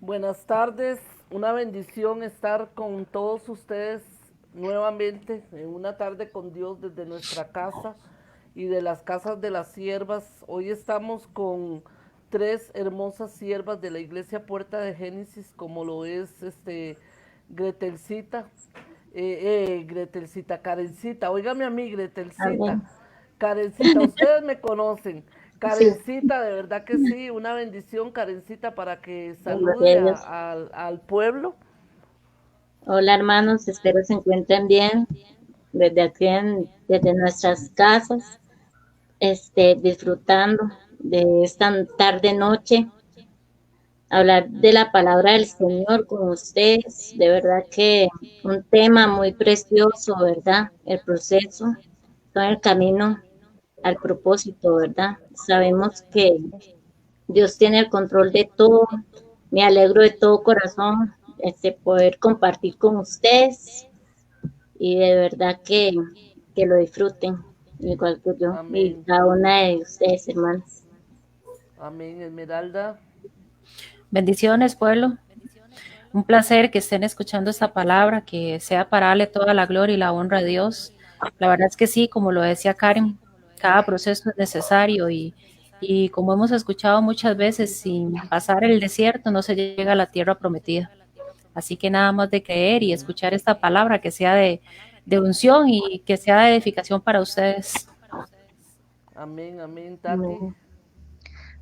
Buenas tardes, una bendición estar con todos ustedes nuevamente en una tarde con Dios desde nuestra casa y de las casas de las siervas. Hoy estamos con tres hermosas siervas de la iglesia Puerta de Génesis, como lo es Gretelcita, Gretelcita, Karencita, óigame a mí, Gretelcita, Amén. Karencita, ustedes me conocen. Sí, Karencita, de verdad que sí, una bendición, Karencita, para que gloria salude a Dios. al pueblo. Hola hermanos, espero se encuentren bien desde aquí, desde nuestras casas, disfrutando de esta tarde noche, hablar de la palabra del Señor con ustedes. De verdad que un tema muy precioso, ¿verdad? El proceso, todo el camino al propósito, ¿verdad? Sabemos que Dios tiene el control de todo. Me alegro de todo corazón poder compartir con ustedes y de verdad que lo disfruten, igual que yo y Amén, cada una de ustedes, hermanas. amén, Esmeralda. Bendiciones, pueblo. Un placer que estén escuchando esta palabra, que sea para darle toda la gloria y la honra a Dios. La verdad es que sí, como lo decía Karen, cada proceso es necesario y como hemos escuchado muchas veces, sin pasar el desierto no se llega a la tierra prometida. Así que nada más de creer y escuchar esta palabra que sea de unción y que sea de edificación para ustedes. Amén, amén, Tati. Amén.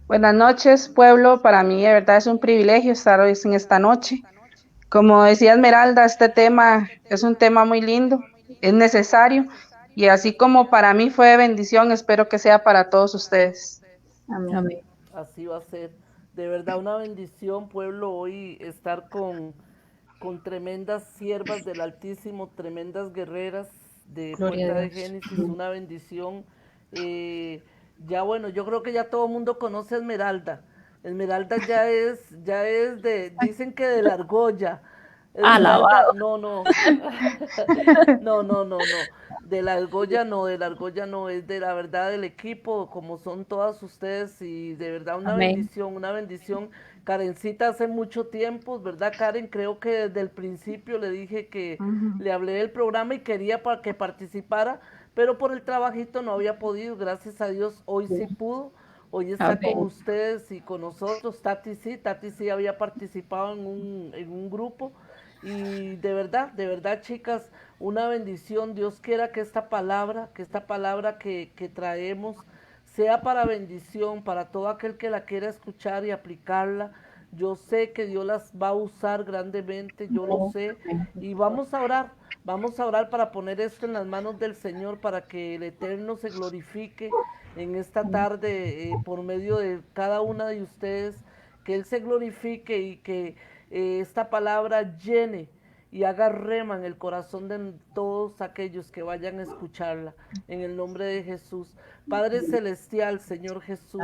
Buenas noches, pueblo. Para mí, de verdad, es un privilegio estar hoy en esta noche. Como decía Esmeralda, este tema es un tema muy lindo, es necesario y así como para mí fue de bendición, espero que sea para todos ustedes. Amén. Amén. Así va a ser. De verdad, una bendición, pueblo, hoy estar con tremendas siervas del Altísimo, tremendas guerreras de Gloria a Puerta de Dios. Génesis, una bendición. Eh, ya bueno, yo creo que ya todo el mundo conoce a Esmeralda. Esmeralda dicen que de la argolla. Esmeralda, Alabado. no, no, no, no, no, no. De la argolla no, de la argolla no, es de la verdad del equipo, como son todas ustedes, y de verdad una Amén. bendición, una bendición. Karencita hace mucho tiempo, ¿verdad, Karen? Creo que desde el principio le dije que Ujú. le hablé del programa y quería para que participara, pero por el trabajito no había podido, gracias a Dios, hoy sí pudo. Hoy está con Amén. ustedes y con nosotros. Tati sí había participado en un grupo. Y de verdad, chicas, una bendición. Dios quiera que esta palabra que traemos sea para bendición, para todo aquel que la quiera escuchar y aplicarla. Yo sé que Dios las va a usar grandemente, yo lo sé. Y vamos a orar para poner esto en las manos del Señor, para que el Eterno se glorifique en esta tarde por medio de cada una de ustedes, que Él se glorifique y que esta palabra llene y haga rema en el corazón de todos aquellos que vayan a escucharla, en el nombre de Jesús. Padre Celestial, Señor Jesús,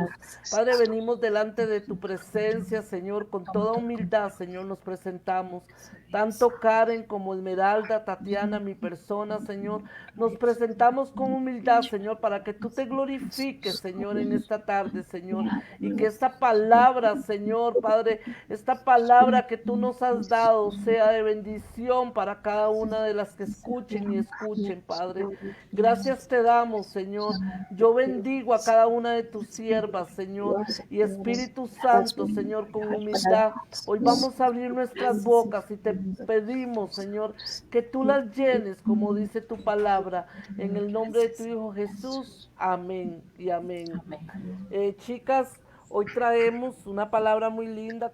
Padre, venimos delante de tu presencia, Señor, con toda humildad, Señor, nos presentamos. Tanto Karen como Esmeralda, Tatiana, mi persona, Señor, nos presentamos con humildad, Señor, para que tú te glorifiques, Señor, en esta tarde, Señor, y que esta palabra, Señor, Padre, esta palabra que tú nos has dado sea de bendición para cada una de las que escuchen y escuchen, Padre. Gracias te damos, Señor. Yo bendigo a cada una de tus siervas, Señor, y Espíritu Santo, Señor, con humildad. Hoy vamos a abrir nuestras bocas y te pedimos, Señor, que tú las llenes, como dice tu palabra, en el nombre de tu Hijo Jesús. Amén y amén. Chicas, hoy traemos una palabra muy linda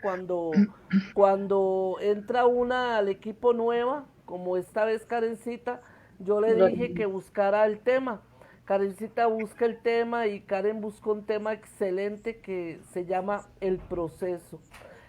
cuando entra una al equipo nueva, como esta vez Karencita, yo le dije que buscara el tema. Karencita busca el tema y Karen buscó un tema excelente que se llama el proceso.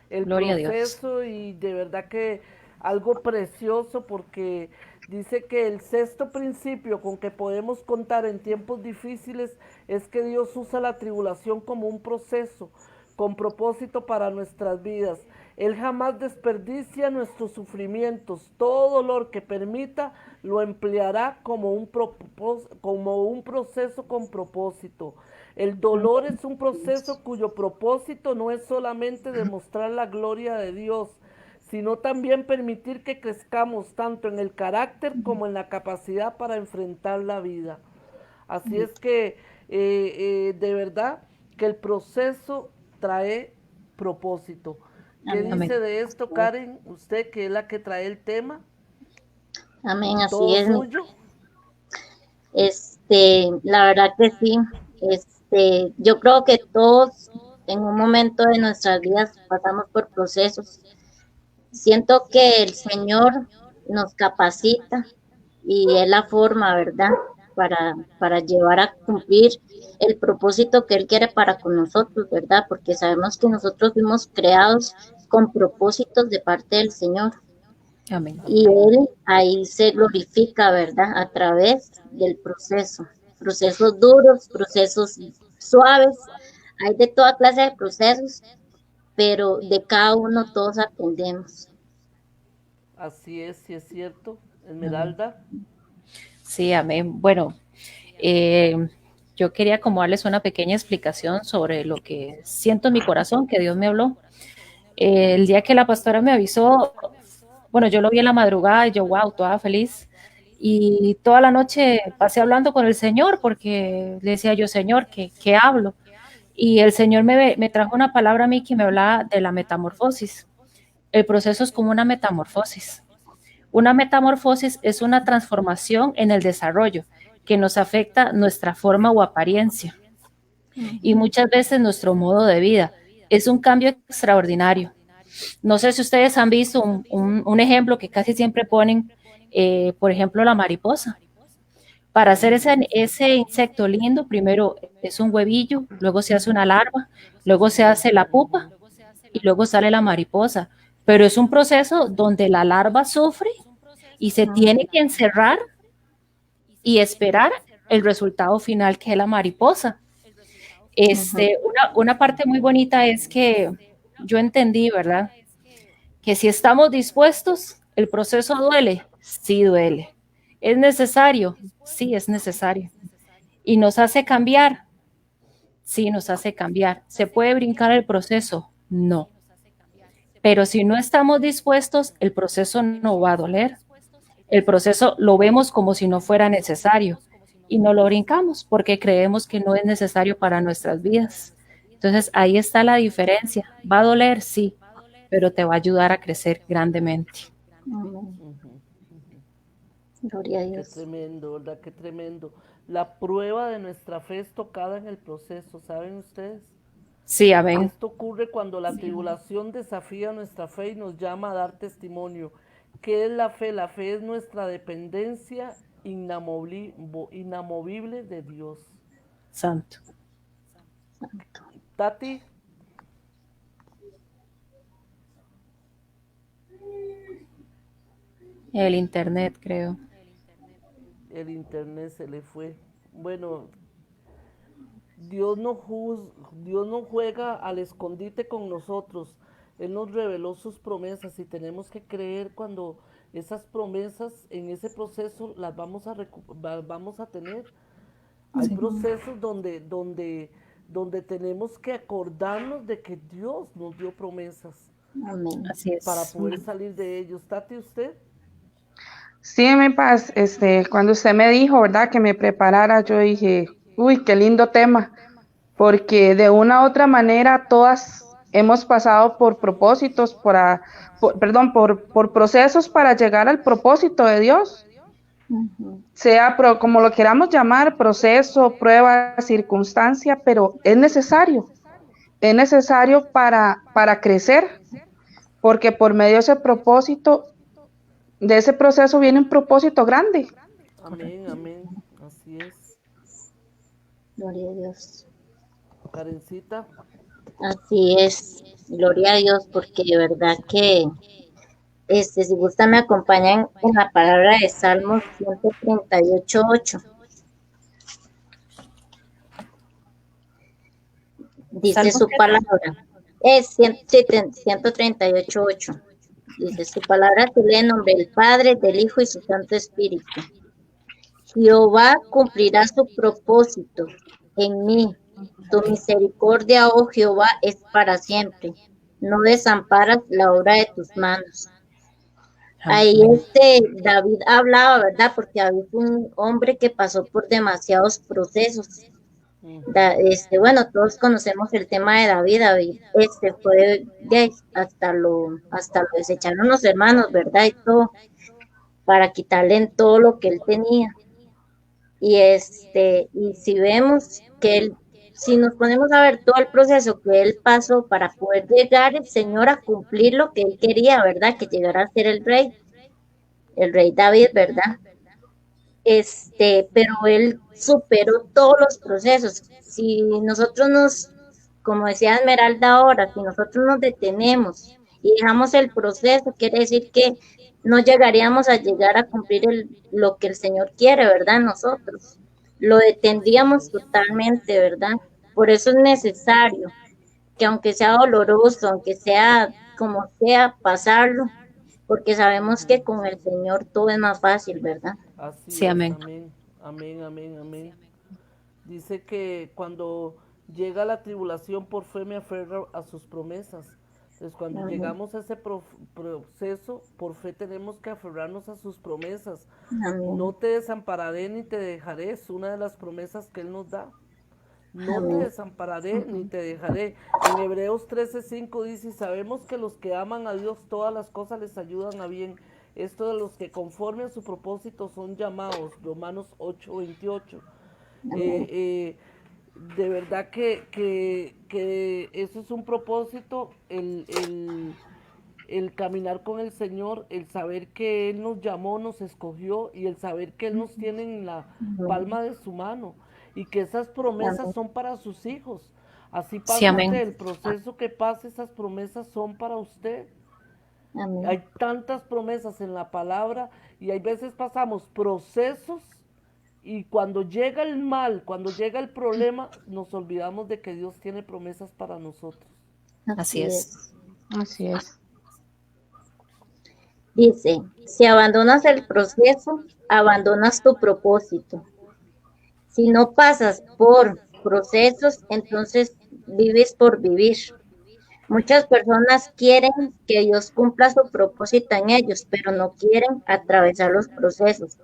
El Gloria a Dios. proceso, y de verdad que algo precioso, porque dice que el sexto principio con que podemos contar en tiempos difíciles es que Dios usa la tribulación como un proceso con propósito para nuestras vidas. Él jamás desperdicia nuestros sufrimientos. Todo dolor que permita lo empleará como un proceso con propósito. El dolor es un proceso cuyo propósito no es solamente demostrar la gloria de Dios, sino también permitir que crezcamos tanto en el carácter como en la capacidad para enfrentar la vida. Así es que de verdad que el proceso trae propósito. ¿Qué Amén. dice de esto, Karen? Usted que es la que trae el tema. Amén, así ¿Todo es. suyo? La verdad que sí. Yo creo que todos en un momento de nuestras vidas pasamos por procesos. Siento que el Señor nos capacita y es la forma, ¿verdad? Para llevar a cumplir el propósito que Él quiere para con nosotros, ¿verdad? Porque sabemos que nosotros fuimos creados con propósitos de parte del Señor. Amén. Y Él ahí se glorifica, ¿verdad? A través del proceso. Procesos duros, procesos suaves. Hay de toda clase de procesos, pero de cada uno todos aprendemos. Así es, sí es cierto. Esmeralda. Sí, amén. Bueno, yo quería como darles una pequeña explicación sobre lo que siento en mi corazón, que Dios me habló. El día que la pastora me avisó, bueno, yo lo vi en la madrugada y yo, wow, toda feliz. Y toda la noche pasé hablando con el Señor porque le decía yo, Señor, ¿qué hablo? Y el Señor me trajo una palabra a mí que me hablaba de la metamorfosis. El proceso es como una metamorfosis. Una metamorfosis es una transformación en el desarrollo que nos afecta nuestra forma o apariencia y muchas veces nuestro modo de vida. Es un cambio extraordinario. No sé si ustedes han visto un ejemplo que casi siempre ponen, por ejemplo, la mariposa. Para hacer ese insecto lindo, primero es un huevillo, luego se hace una larva, luego se hace la pupa y luego sale la mariposa. Pero es un proceso donde la larva sufre y se tiene que encerrar y esperar el resultado final, que es la mariposa. Una parte muy bonita es que yo entendí, ¿verdad? Que si estamos dispuestos, el proceso duele, sí duele. ¿Es necesario? Sí, es necesario. ¿Y nos hace cambiar? Sí, nos hace cambiar. ¿Se puede brincar el proceso? No. Pero si no estamos dispuestos, el proceso no va a doler. El proceso lo vemos como si no fuera necesario y no lo brincamos porque creemos que no es necesario para nuestras vidas. Entonces ahí está la diferencia. ¿Va a doler? Sí, pero te va a ayudar a crecer grandemente. Gloria a Qué Dios. tremendo, ¿verdad? Qué tremendo. La prueba de nuestra fe es tocada en el proceso, ¿saben ustedes? Sí, amén. Esto ocurre cuando la tribulación desafía nuestra fe y nos llama a dar testimonio. ¿Qué es la fe? La fe es nuestra dependencia inamovible de Dios. Santo. Tati. El internet, creo. El internet se le fue. Bueno, Dios no juega al escondite con nosotros. Él nos reveló sus promesas y tenemos que creer cuando esas promesas en ese proceso las vamos a tener. Hay procesos donde tenemos que acordarnos de que Dios nos dio promesas. Amén. Así es. Para poder salir de ellos. Tati, ¿usted? Sí, mi paz, cuando usted me dijo, ¿verdad? Que me preparara, yo dije, uy, qué lindo tema, porque de una u otra manera todas hemos pasado por propósitos, por procesos para llegar al propósito de Dios. Sea como lo queramos llamar, proceso, prueba, circunstancia, pero es necesario para crecer, porque por medio de ese propósito, de ese proceso viene un propósito grande. Amén, amén, así es. Gloria a Dios. Karencita. Así es. Gloria a Dios, porque de verdad que si gustan me acompañan en la palabra de Salmos 138:8. Dice su palabra. Es 138:8. Dice su palabra, se lee en nombre del Padre, del Hijo y su Santo Espíritu. Jehová cumplirá su propósito en mí Tu misericordia, oh Jehová, es para siempre. No desamparas la obra de tus manos. Ahí Amén. David hablaba, ¿verdad? Porque David fue un hombre que pasó por demasiados procesos. Bueno, todos conocemos el tema de David. David fue hasta lo desecharon los hermanos, ¿verdad? Y todo, para quitarle en todo lo que él tenía. Y si vemos que si nos ponemos a ver todo el proceso que él pasó para poder llegar el Señor a cumplir lo que él quería, ¿verdad? Que llegara a ser el rey David, ¿verdad? Pero él superó todos los procesos. Si nosotros como decía Esmeralda ahora, si nosotros nos detenemos y dejamos el proceso, quiere decir que no llegaríamos a llegar a cumplir lo que el Señor quiere, ¿verdad? Nosotros lo detendríamos totalmente, ¿verdad? Por eso es necesario que aunque sea doloroso, aunque sea como sea, pasarlo, porque sabemos que con el Señor todo es más fácil, ¿verdad? Así Sí, es, amén. amén, amén, amén, amén. Dice que cuando llega la tribulación, por fe me aferro a sus promesas. Entonces, cuando Amén. llegamos a ese proceso, por fe tenemos que aferrarnos a sus promesas. Amén. No te desampararé ni te dejaré, es una de las promesas que Él nos da. No te Amén. desampararé ni te dejaré. En Hebreos 13:5 dice, y sabemos que los que aman a Dios, todas las cosas les ayudan a bien. Esto de los que conforme a su propósito son llamados. Romanos 8:28. De verdad que eso es un propósito, el caminar con el Señor, el saber que Él nos llamó, nos escogió y el saber que Él nos tiene en la palma de su mano y que esas promesas son para sus hijos. Así Sí, pase usted, amén. el proceso que pase, esas promesas son para usted. Amén. Hay tantas promesas en la palabra y hay veces pasamos procesos y cuando llega el mal, cuando llega el problema, nos olvidamos de que Dios tiene promesas para nosotros. Así Así es. es. Así es. Dice, si abandonas el proceso, abandonas tu propósito. Si no pasas por procesos, entonces vives por vivir. Muchas personas quieren que Dios cumpla su propósito en ellos, pero no quieren atravesar los procesos.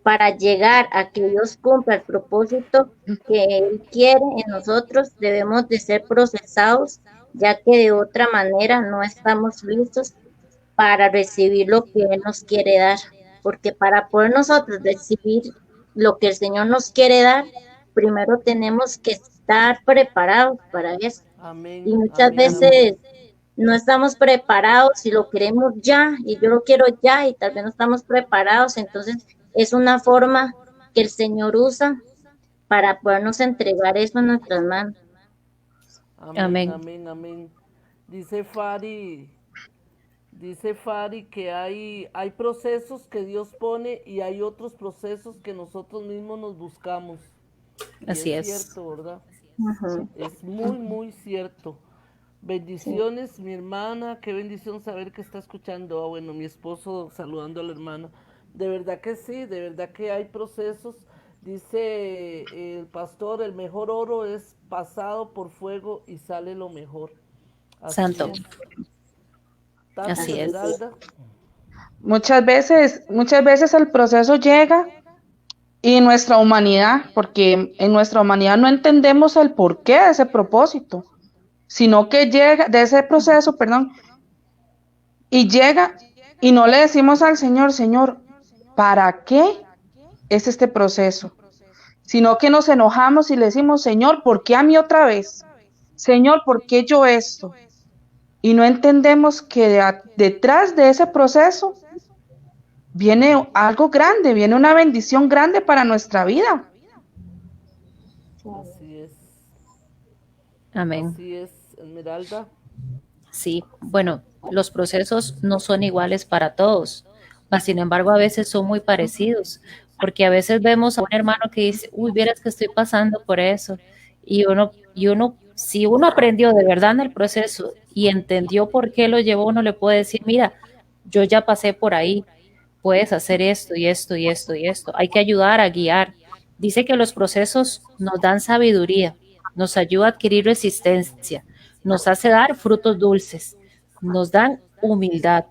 Para llegar a que Dios cumpla el propósito que Él quiere en nosotros, debemos de ser procesados, ya que de otra manera no estamos listos para recibir lo que Él nos quiere dar. Porque para poder nosotros recibir lo que el Señor nos quiere dar, primero tenemos que estar preparados para eso. Y Amén, muchas amén, amén. veces no estamos preparados y lo queremos ya, y yo lo quiero ya, y tal vez no estamos preparados. Entonces, es una forma que el Señor usa para podernos entregar eso en nuestras manos. Amén, Amén. amén, amén. Dice Fari que hay procesos que Dios pone y hay otros procesos que nosotros mismos nos buscamos. Y Así es es. cierto, ¿verdad? Ujú. Es muy, muy cierto. Sí. Bendiciones, mi hermana, qué bendición saber que está escuchando. Ah, bueno, mi esposo saludando a la hermana. De verdad que sí, de verdad que hay procesos. Dice el pastor, el mejor oro es pasado por fuego y sale lo mejor. Así Santo. es. Tati Así es. Esmeralda. Muchas veces el proceso llega y nuestra humanidad, porque en nuestra humanidad no entendemos el porqué de ese propósito, sino que llega, de ese proceso, perdón, y llega y no le decimos al Señor, Señor, ¿para qué es este proceso? Sino que nos enojamos y le decimos, Señor, ¿por qué a mí otra vez? Señor, ¿por qué yo esto? Y no entendemos que detrás de ese proceso viene algo grande, viene una bendición grande para nuestra vida. Así es. Amén. Así es, Esmeralda. Sí, bueno, los procesos no son iguales para todos, mas sin embargo a veces son muy parecidos, porque a veces vemos a un hermano que dice, uy, vieras que estoy pasando por eso, si uno aprendió de verdad en el proceso y entendió por qué lo llevó, uno le puede decir, mira, yo ya pasé por ahí, puedes hacer esto y esto y esto y esto, hay que ayudar a guiar. Dice que los procesos nos dan sabiduría, nos ayuda a adquirir resistencia, nos hace dar frutos dulces, nos dan humildad,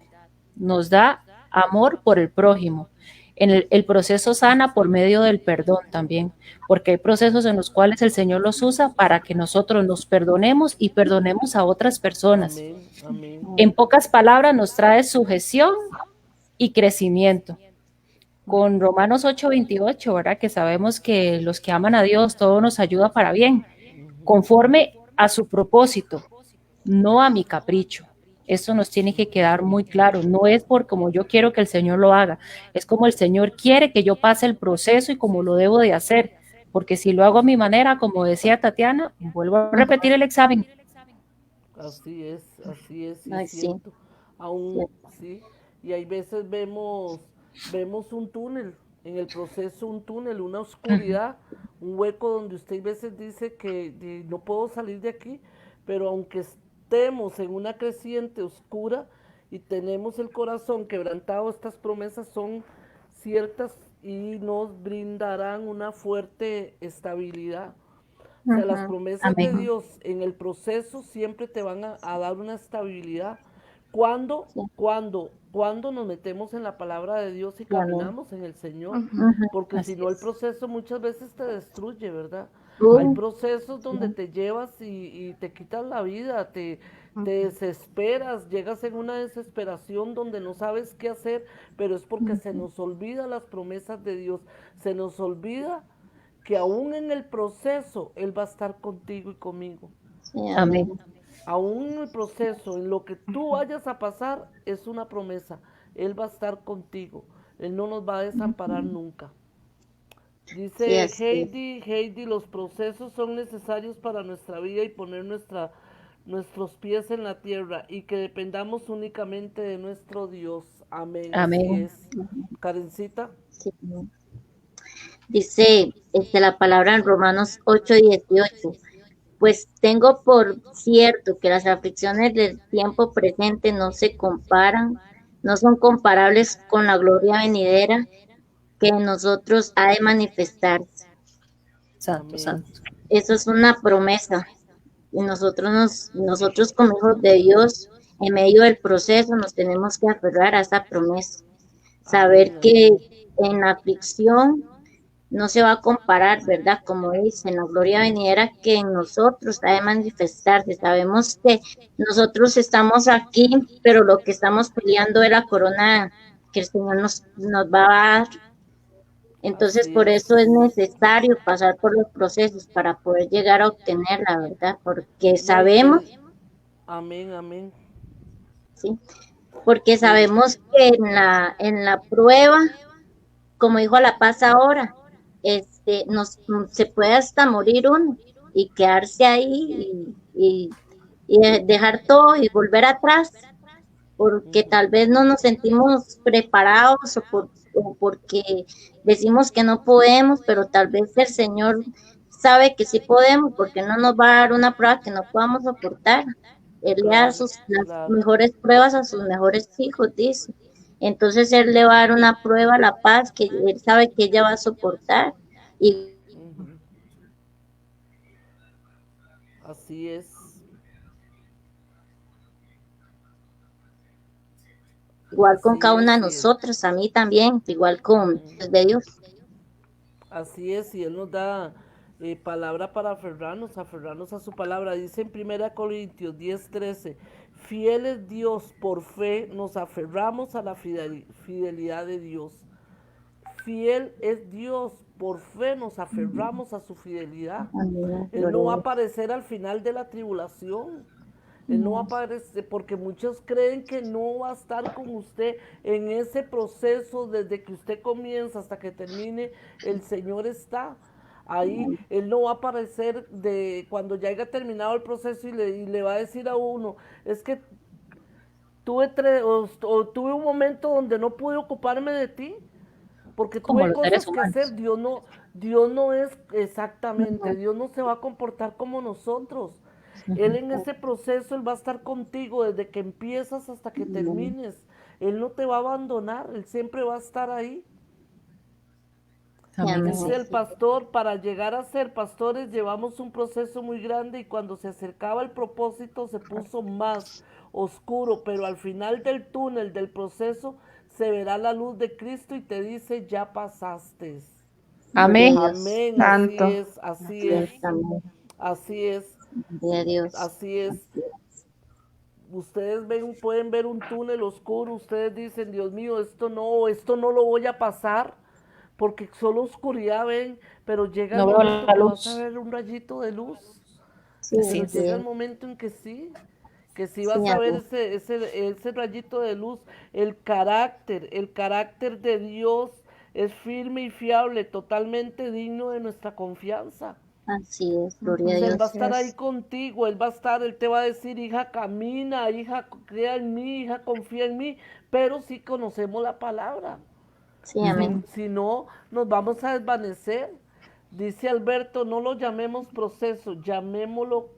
nos da amor por el prójimo. El proceso sana por medio del perdón también, porque hay procesos en los cuales el Señor los usa para que nosotros nos perdonemos y perdonemos a otras personas. Amén, amén. En pocas palabras, nos trae sujeción y crecimiento. Con Romanos 8:28, ¿verdad? Que sabemos que los que aman a Dios, todo nos ayuda para bien, conforme a su propósito, no a mi capricho. Esto nos tiene que quedar muy claro. No es por como yo quiero que el Señor lo haga, es como el Señor quiere que yo pase el proceso y como lo debo de hacer. Porque si lo hago a mi manera, como decía Tatiana, vuelvo a repetir el examen. Así es, sí es Ay, sí. cierto. Aún, sí. Y hay veces vemos un túnel, en el proceso un túnel, una oscuridad, un hueco donde usted a veces dice que no puedo salir de aquí, pero aunque estemos en una creciente oscura y tenemos el corazón quebrantado, estas promesas son ciertas y nos brindarán una fuerte estabilidad. O sea, las promesas de Amén. Dios en el proceso siempre te van a dar una estabilidad. Cuando nos metemos en la palabra de Dios y caminamos en el Señor, porque si Así no el es. proceso muchas veces te destruye, ¿verdad? Hay procesos donde te llevas y te quitas la vida, te desesperas, llegas en una desesperación donde no sabes qué hacer, pero es porque se nos olvida las promesas de Dios, se nos olvida que aún en el proceso Él va a estar contigo y conmigo. Sí, Amén. Aún en el proceso, en lo que tú vayas a pasar, es una promesa. Él va a estar contigo. Él no nos va a desamparar nunca. Sí, Dice así es. Heidi, los procesos son necesarios para nuestra vida y poner nuestros pies en la tierra y que dependamos únicamente de nuestro Dios. Amén, así Amén. es. Karencita. Sí. Dice la palabra en Romanos 8:18. Pues tengo por cierto que las aflicciones del tiempo presente no se comparan, no son comparables con la gloria venidera que en nosotros ha de manifestarse. Santo, Amén. santo. Eso es una promesa. Y nosotros como hijos de Dios, en medio del proceso, nos tenemos que aferrar a esa promesa. Saber Amén, que amén. en la aflicción no se va a comparar, ¿verdad? Como dicen, la gloria venidera que en nosotros ha de manifestarse. Sabemos que nosotros estamos aquí, pero lo que estamos peleando es la corona que el Señor nos va a dar. Entonces, Así por es. eso es necesario pasar por los procesos para poder llegar a obtenerla, ¿verdad? Porque No, y sabemos, que, amén, amén. ¿sí? Porque Que, sabemos que en la prueba, como dijo La Paz ahora, se puede hasta morir uno y quedarse ahí y dejar todo y volver atrás, porque tal vez no nos sentimos preparados o porque decimos que no podemos, pero tal vez el Señor sabe que sí podemos, porque no nos va a dar una prueba que no podamos soportar. Él le da claro, las claro. mejores pruebas a sus mejores hijos, dice. Entonces Él le va a dar una prueba a La Paz que Él sabe que ella va a soportar. Y Ujú. Así es. igual con Así cada una de es. nosotros, a mí también, igual con de Dios. Así es, y Él nos da palabra para aferrarnos a su palabra. Dice en 1 Corintios 10:13, fiel es Dios, por fe nos aferramos a la fidelidad de Dios. Fiel es Dios, por fe nos aferramos a su fidelidad. Él no va a aparecer al final de la tribulación. Él no va a aparecer, porque muchos creen que no va a estar con usted en ese proceso desde que usted comienza hasta que termine. El Señor está ahí. Él no va a aparecer de cuando ya haya terminado el proceso y le va a decir a uno, es que tuve un momento donde no pude ocuparme de ti porque Como tuve los seres cosas que hacer. humanos. Dios no es exactamente, Dios no se va a comportar como nosotros. Él en ese proceso, Él va a estar contigo desde que empiezas hasta que termines. Él no te va a abandonar, Él siempre va a estar ahí. Amén. amén. Dice el pastor, para llegar a ser pastores llevamos un proceso muy grande y cuando se acercaba el propósito se puso más oscuro, pero al final del túnel del proceso se verá la luz de Cristo y te dice, ya pasaste. Gloria a Amén. Dios. Amén, Santo. así es, Amén. así es, Gloria a Dios. así es. Ustedes ven, pueden ver un túnel oscuro, ustedes dicen, Dios mío, esto no lo voy a pasar, porque solo oscuridad ven, pero llega el No veo momento la que vas a luz. ver un rayito de luz, Sí, Así pero es. llega el sí, momento en que sí sí, vas a ver amén. ese rayito de luz, el carácter de Dios es firme y fiable, totalmente digno de nuestra confianza. Así es, gloria O a sea, Él va a Dios. Así estar ahí es. contigo, Él va a estar, Él te va a decir, hija, camina, hija, crea en mí, hija, confía en mí, pero sí conocemos la palabra. Sí, Ujú. amén. Si no, nos vamos a desvanecer. Dice Alberto, no lo llamemos proceso, llamémoslo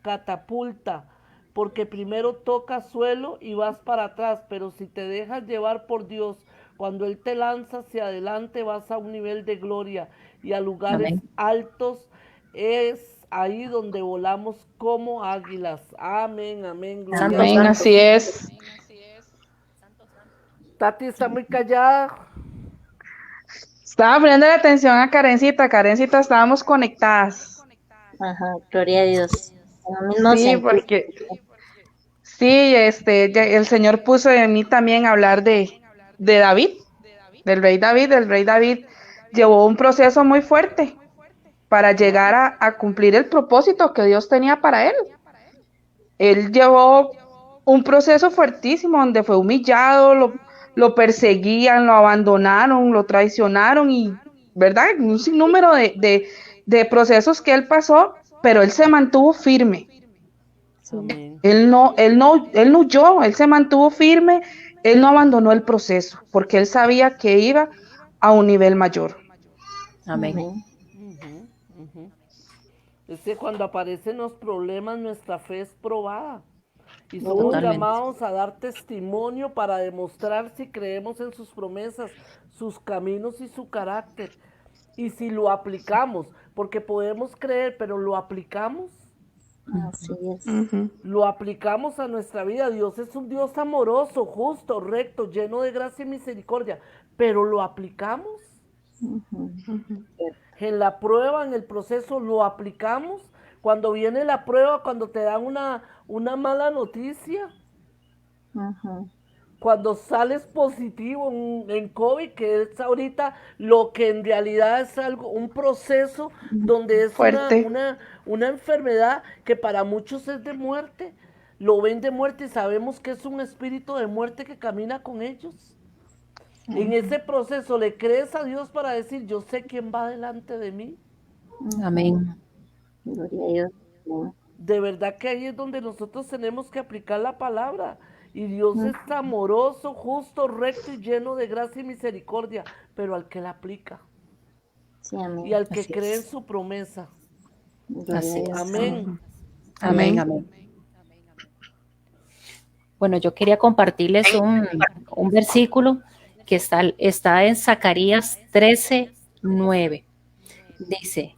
catapulta, porque primero toca suelo y vas para atrás, pero si te dejas llevar por Dios, cuando Él te lanza hacia adelante, vas a un nivel de gloria y a lugares Amén. altos. Es ahí donde volamos como águilas. Amén, amén, gloria Santo, a Amén, Dios. santo. así es. Tati está muy callada. Estaba poniendo la atención a Karencita. Karencita, estábamos conectadas. Ajá, gloria a Dios. En el mismo Sí, sentido. porque sí, el Señor puso en mí también hablar de David, del rey David. El rey David llevó un proceso muy fuerte para llegar a cumplir el propósito que Dios tenía para él. Él llevó un proceso fuertísimo donde fue humillado, lo perseguían, lo abandonaron, lo traicionaron y, ¿verdad? Un sinnúmero de procesos que él pasó, pero él se mantuvo firme. Sí, Amén. Él no huyó, él se mantuvo firme, él no abandonó el proceso, porque él sabía que iba a un nivel mayor. Amén. amén. Ujú, ujú. Es que cuando aparecen los problemas, nuestra fe es probada. Y somos Totalmente. llamados a dar testimonio para demostrar si creemos en sus promesas, sus caminos y su carácter. Y si lo aplicamos, porque podemos creer, pero lo aplicamos. Así es. Ujú. Lo aplicamos a nuestra vida. Dios es un Dios amoroso, justo, recto, lleno de gracia y misericordia. Pero lo aplicamos. Ujú. En la prueba, en el proceso, lo aplicamos. Cuando viene la prueba, cuando te dan una mala noticia, Ujú. cuando sales positivo en COVID, que es ahorita lo que en realidad es algo, un proceso donde es Fuerte. una enfermedad que para muchos es de muerte, lo ven de muerte y sabemos que es un espíritu de muerte que camina con ellos. En ese proceso le crees a Dios para decir, yo sé quién va delante de mí. Amén. Gloria a Dios. Amén. De verdad que ahí es donde nosotros tenemos que aplicar la palabra. Y Dios es amoroso, justo, recto y lleno de gracia y misericordia, pero al que la aplica Sí, y amén. al que Así cree en es. su promesa. Gloria a Así Dios. es. Amén. Amén. Amén. Amén. Bueno, yo quería compartirles un versículo que está en Zacarías 13:9. Dice,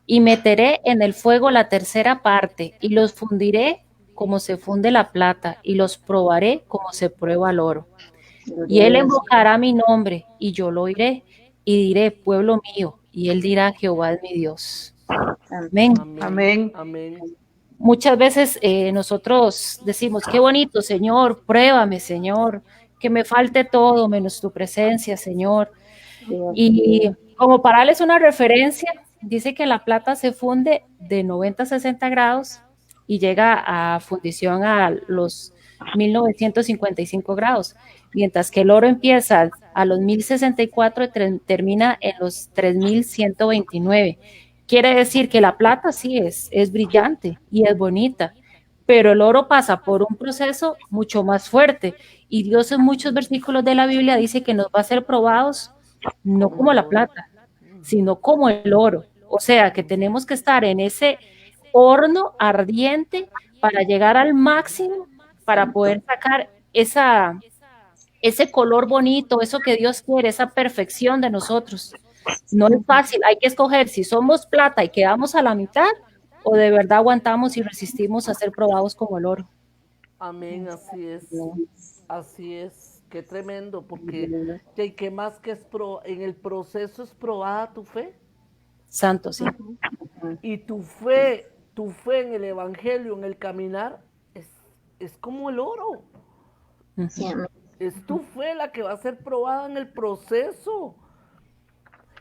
y meteré en el fuego la tercera parte, y los fundiré como se funde la plata, y los probaré como se prueba el oro. Y Gloria a él Dios. invocará mi nombre, y yo lo oiré, y diré, pueblo mío, y él dirá, Jehová es mi Dios. Amén. Amén. Amén. Amén. Amén. Muchas veces nosotros decimos, qué bonito, Señor, pruébame, Señor, que me falte todo menos tu presencia, Señor. Sí, así Y es. como para darles una referencia, dice que la plata se funde de 90 a 60 grados y llega a fundición a los 1955 grados, mientras que el oro empieza a los 1064 y termina en los 3129. Quiere decir que la plata sí es brillante y es bonita, pero el oro pasa por un proceso mucho más fuerte y Dios en muchos versículos de la Biblia dice que nos va a ser probados no Como como el la oro. plata, sino como el oro. O sea, que tenemos que estar en ese horno ardiente para llegar al máximo, para poder sacar ese color bonito, eso que Dios quiere, esa perfección de nosotros. No es fácil, hay que escoger si somos plata y quedamos a la mitad o de verdad aguantamos y resistimos a ser probados como el oro. Amén, así es, qué tremendo, porque ¿y qué más que en el proceso es probada tu fe? Santo, sí. Y tu fe en el evangelio, en el caminar, es como el oro. Sí, amén. Es tu fe la que va a ser probada en el proceso.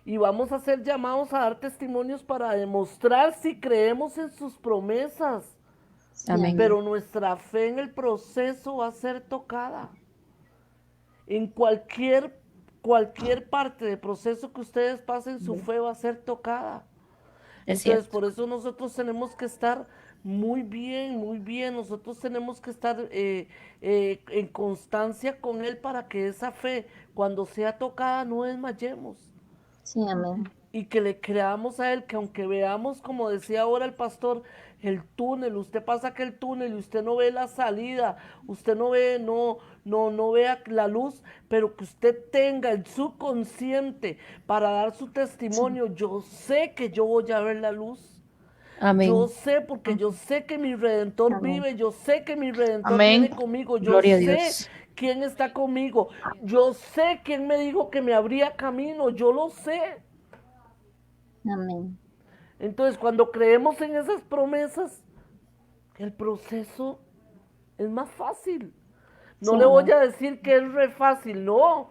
Y vamos a ser llamados a dar testimonios para demostrar si creemos en sus promesas. Amén. Pero nuestra fe en el proceso va a ser tocada. En cualquier parte del proceso que ustedes pasen, su fe va a ser tocada. Es Entonces, cierto. por eso nosotros tenemos que estar muy bien, muy bien. Nosotros tenemos que estar en constancia con Él para que esa fe, cuando sea tocada, no desmayemos. Sí, amén. Y que le creamos a Él, que aunque veamos, como decía ahora el pastor, el túnel, usted pasa aquel túnel y usted no ve la salida, usted no ve, no vea la luz, pero que usted tenga el subconsciente para dar su testimonio. Yo sé que yo voy a ver la luz. Yo Amén. sé, porque yo sé que mi Redentor Amén. vive, yo sé que mi Redentor Amén. viene conmigo, yo Gloria a sé Dios. quién está conmigo, yo sé quién me dijo que me abría camino, yo lo sé. Amén. Entonces, cuando creemos en esas promesas, el proceso es más fácil. No Sí, le voy amén. a decir que es re fácil, no,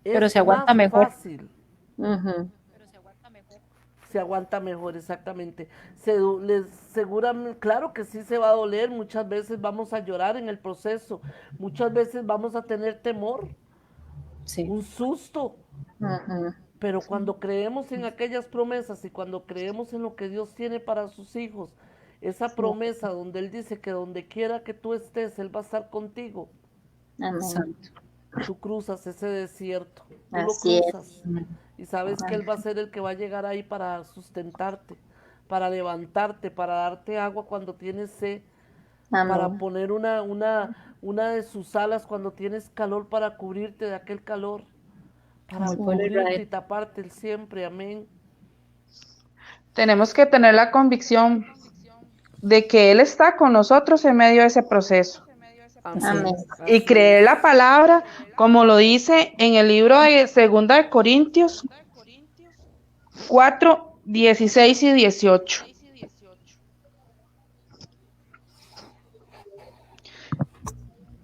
Pero es se aguanta más mejor. fácil. Ujú. Se aguanta mejor, exactamente. Seguramente, claro que sí se va a doler, muchas veces vamos a llorar en el proceso, muchas veces vamos a tener temor, Sí. un susto, Ujú. pero cuando creemos en aquellas promesas y cuando creemos en lo que Dios tiene para sus hijos, esa Sí, promesa donde Él dice que donde quiera que tú estés, Él va a estar contigo, amén. Santo. tú cruzas ese desierto, tú lo Así cruzas es. Amén. y sabes que Él va a ser el que va a llegar ahí para sustentarte, para levantarte, para darte agua cuando tienes sed, para Amén. poner una de sus alas cuando tienes calor para cubrirte de aquel calor, Como para el Sí, pueblo de cubrirte Israel. y taparte el siempre, amén. Tenemos que tener la convicción de que Él está con nosotros en medio de ese proceso Así amén. Amén, es. y así es. creer la palabra, como lo dice en el libro de Segunda de Corintios 4:16 y 18.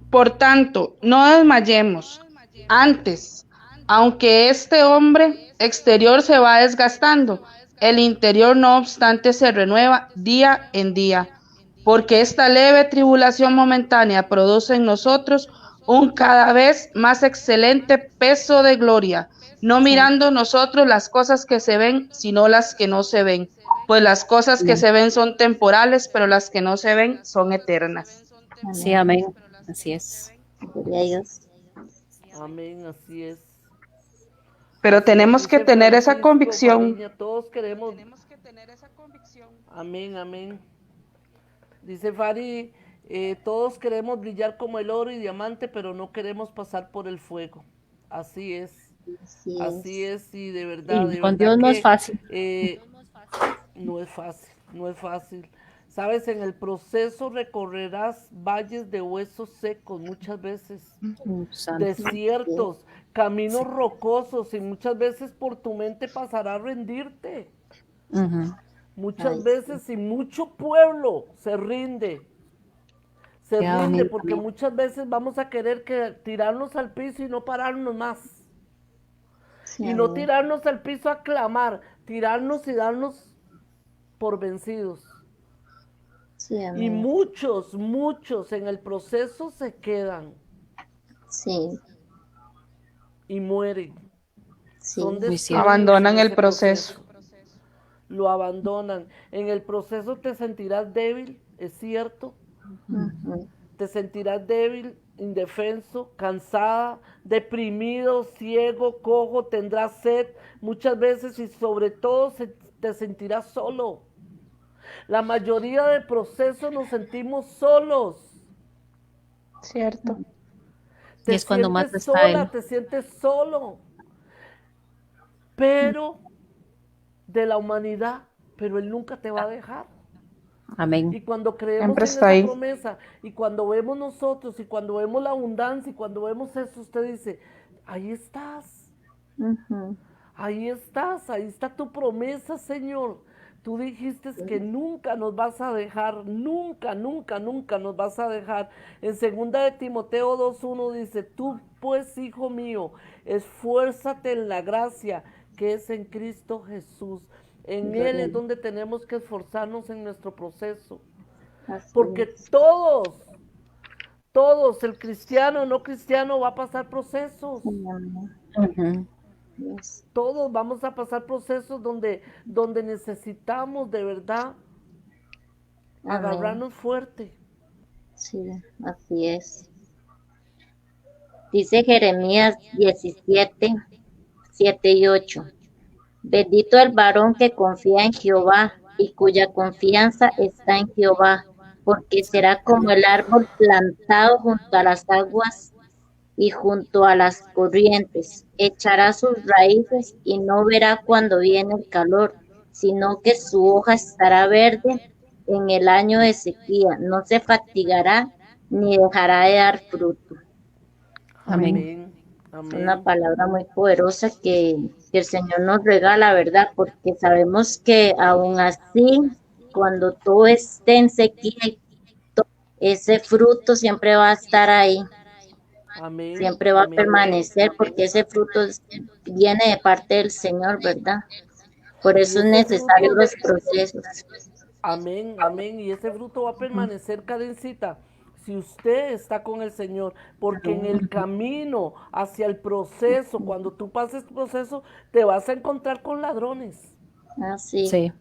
Por tanto, no desmayemos. Antes, aunque este hombre exterior se va desgastando, el interior no obstante se renueva día en día, porque esta leve tribulación momentánea produce en nosotros un cada vez más excelente peso de gloria, no Santo. mirando nosotros las cosas que se ven, sino las que no se ven, pues las cosas que se ven son temporales, pero las que no se ven son eternas. Sí, Amén. amén. Así es. Gloria a Dios. Amén, así es. Pero Así es, tenemos que dice tener esa Francisco convicción. Fariña, todos queremos. Amén, amén. Dice Fari, todos queremos brillar como el oro y diamante, pero no queremos pasar por el fuego. Así Así es. es, y Y de con verdad Dios no es que fácil. no es fácil, no es fácil. Sabes, en el proceso recorrerás valles de huesos secos muchas veces, Santo. Sí, desiertos, caminos Sí. rocosos y muchas veces por tu mente pasará a rendirte. Ujú. Muchas ay, sí. veces y mucho pueblo se Ya, rinde amén. porque muchas veces vamos a querer que tirarnos al piso y no pararnos más. Sí, Y no amén. tirarnos al piso a clamar, tirarnos y darnos por vencidos. Sí, Y amén. muchos en el proceso se quedan Sí, y mueren. Son sí. Muy cierto. destruidos en Abandonan el ese proceso. proceso. Lo abandonan. En el proceso te sentirás débil, es cierto. Ujú. Te sentirás débil, indefenso, cansada, deprimido, ciego, cojo, tendrás sed muchas veces y sobre todo te sentirás solo. La mayoría de procesos nos sentimos solos. Cierto. Y Te es cuando más sientes está Él. sola, te sientes solo. pero de la humanidad, pero Él nunca te va a dejar. Amén. Y cuando creemos Siempre en está esa ahí. promesa, y cuando vemos nosotros, y cuando vemos la abundancia, y cuando vemos eso, usted dice, ahí estás, Ujú. ahí estás, ahí está tu promesa, Señor. Tú dijiste que nunca nos vas a dejar, nunca, nunca, nunca nos vas a dejar. En 2 de Timoteo 2:1 dice, tú pues, hijo mío, esfuérzate en la gracia que es en Cristo Jesús. En Él es donde tenemos que esforzarnos en nuestro proceso. Así Porque es. todos, el cristiano, no cristiano, va a pasar procesos. Sí, amén. Ujú. Yes. Todos vamos a pasar procesos donde necesitamos de verdad Amén. agarrarnos fuerte. Sí, así es. Dice Jeremías 17, 7 y 8. Bendito el varón que confía en Jehová y cuya confianza está en Jehová, porque será como el árbol plantado junto a las aguas y junto a las corrientes. Echará sus raíces y no verá cuando viene el calor, sino que su hoja estará verde en el año de sequía. No se fatigará ni dejará de dar fruto. Amén. Amén, Es una amén. palabra muy poderosa que el Señor nos regala, ¿verdad? Porque sabemos que aún así, cuando todo esté en sequía, ese fruto siempre va a estar ahí, Amén, siempre va a amén, permanecer, porque ese fruto viene de parte del Señor, ¿verdad? Por y eso es ese necesario fruto, los procesos. amén, amén, y ese fruto va a permanecer, Karencita, si usted está con el Señor, porque en el camino hacia el proceso, cuando tú pases el proceso, te vas a encontrar con ladrones. Así, Sí.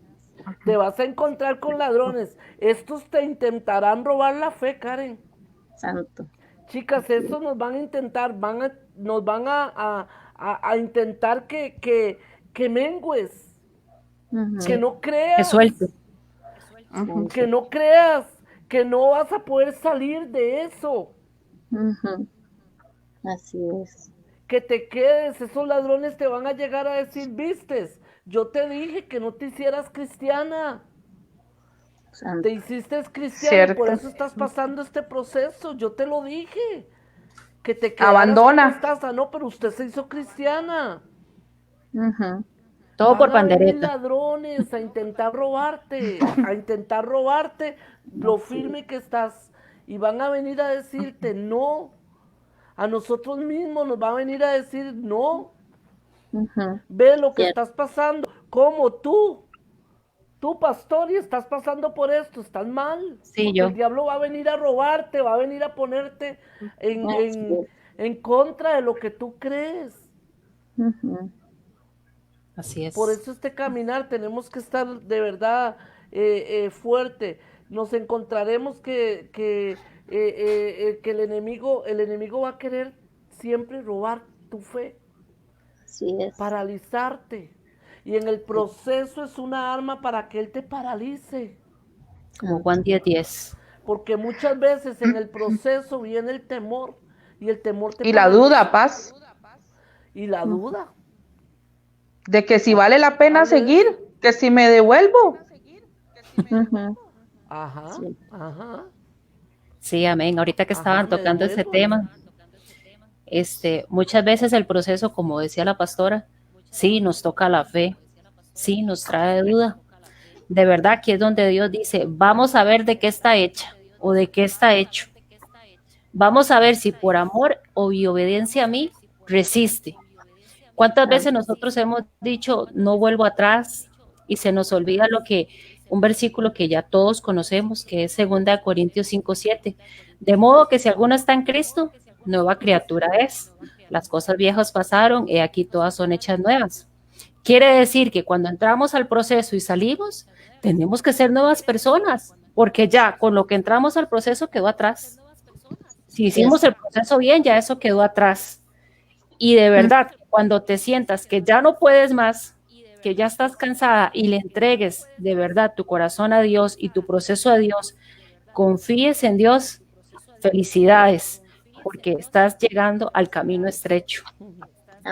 Te vas a encontrar con ladrones. Estos te intentarán robar la fe, Karen. santo. Chicas, estos nos van a intentar, nos van a intentar que mengues, Ujú, que no Que creas, suelte. Ujú. que no creas, que no vas a poder salir de eso, ujú. Así es. que te quedes. Esos ladrones te van a llegar a decir, vistes, yo te dije que no te hicieras cristiana. Te Santo. hiciste cristiana y por Cierto. eso estás pasando este proceso. Yo te lo dije, que te quedaras como Abandona. estás. Ah, no, pero usted se hizo cristiana. Ujú. Todo Van por a venir pandereta. ladrones a intentar robarte lo firme que estás. Y van a venir a decirte no. A nosotros mismos nos va a venir a decir no. Ujú. Ve lo que Cierto. estás pasando. Como tú, pastor, y estás pasando por esto, estás mal, Sí, porque el yo. diablo va a venir a robarte, va a venir a ponerte en, Así en, es. en contra de lo que tú crees. Ujú. Así Por es. eso este caminar tenemos que estar de verdad fuerte. Nos encontraremos que el enemigo va a querer siempre robar tu fe, Así es. paralizarte. Y en el proceso es una arma para que él te paralice. Como Juan 10:10. Porque muchas veces en el proceso viene el temor y el temor te Y la duda, paraliza. paz, Y la Ujú. duda. de que si vale la pena Hable de seguir, eso. que si me devuelvo. Ujú. Ajá, Sí. ajá, Sí, amén. Ahorita que ajá, estaban me tocando ese devuelvo. tema, muchas veces el proceso, como decía la pastora, sí nos toca la fe, sí nos trae duda. De verdad que es donde Dios dice, vamos a ver de qué está hecha o de qué está hecho. Vamos a ver si por amor o y obediencia a mí resiste. ¿Cuántas Am- veces nosotros hemos dicho, no vuelvo atrás y se nos olvida un versículo que ya todos conocemos, que es 2 Corintios 5:7? De modo que si alguno está en Cristo, nueva criatura es. Las cosas viejas pasaron y aquí todas son hechas nuevas. Quiere decir que cuando entramos al proceso y salimos, tenemos que ser nuevas personas, porque ya con lo que entramos al proceso quedó atrás. Si hicimos Yes. el proceso bien, ya eso quedó atrás. Y de verdad, cuando te sientas que ya no puedes más, que ya estás cansada y le entregues de verdad tu corazón a Dios y tu proceso a Dios, confíes en Dios, felicidades, porque estás llegando al camino estrecho.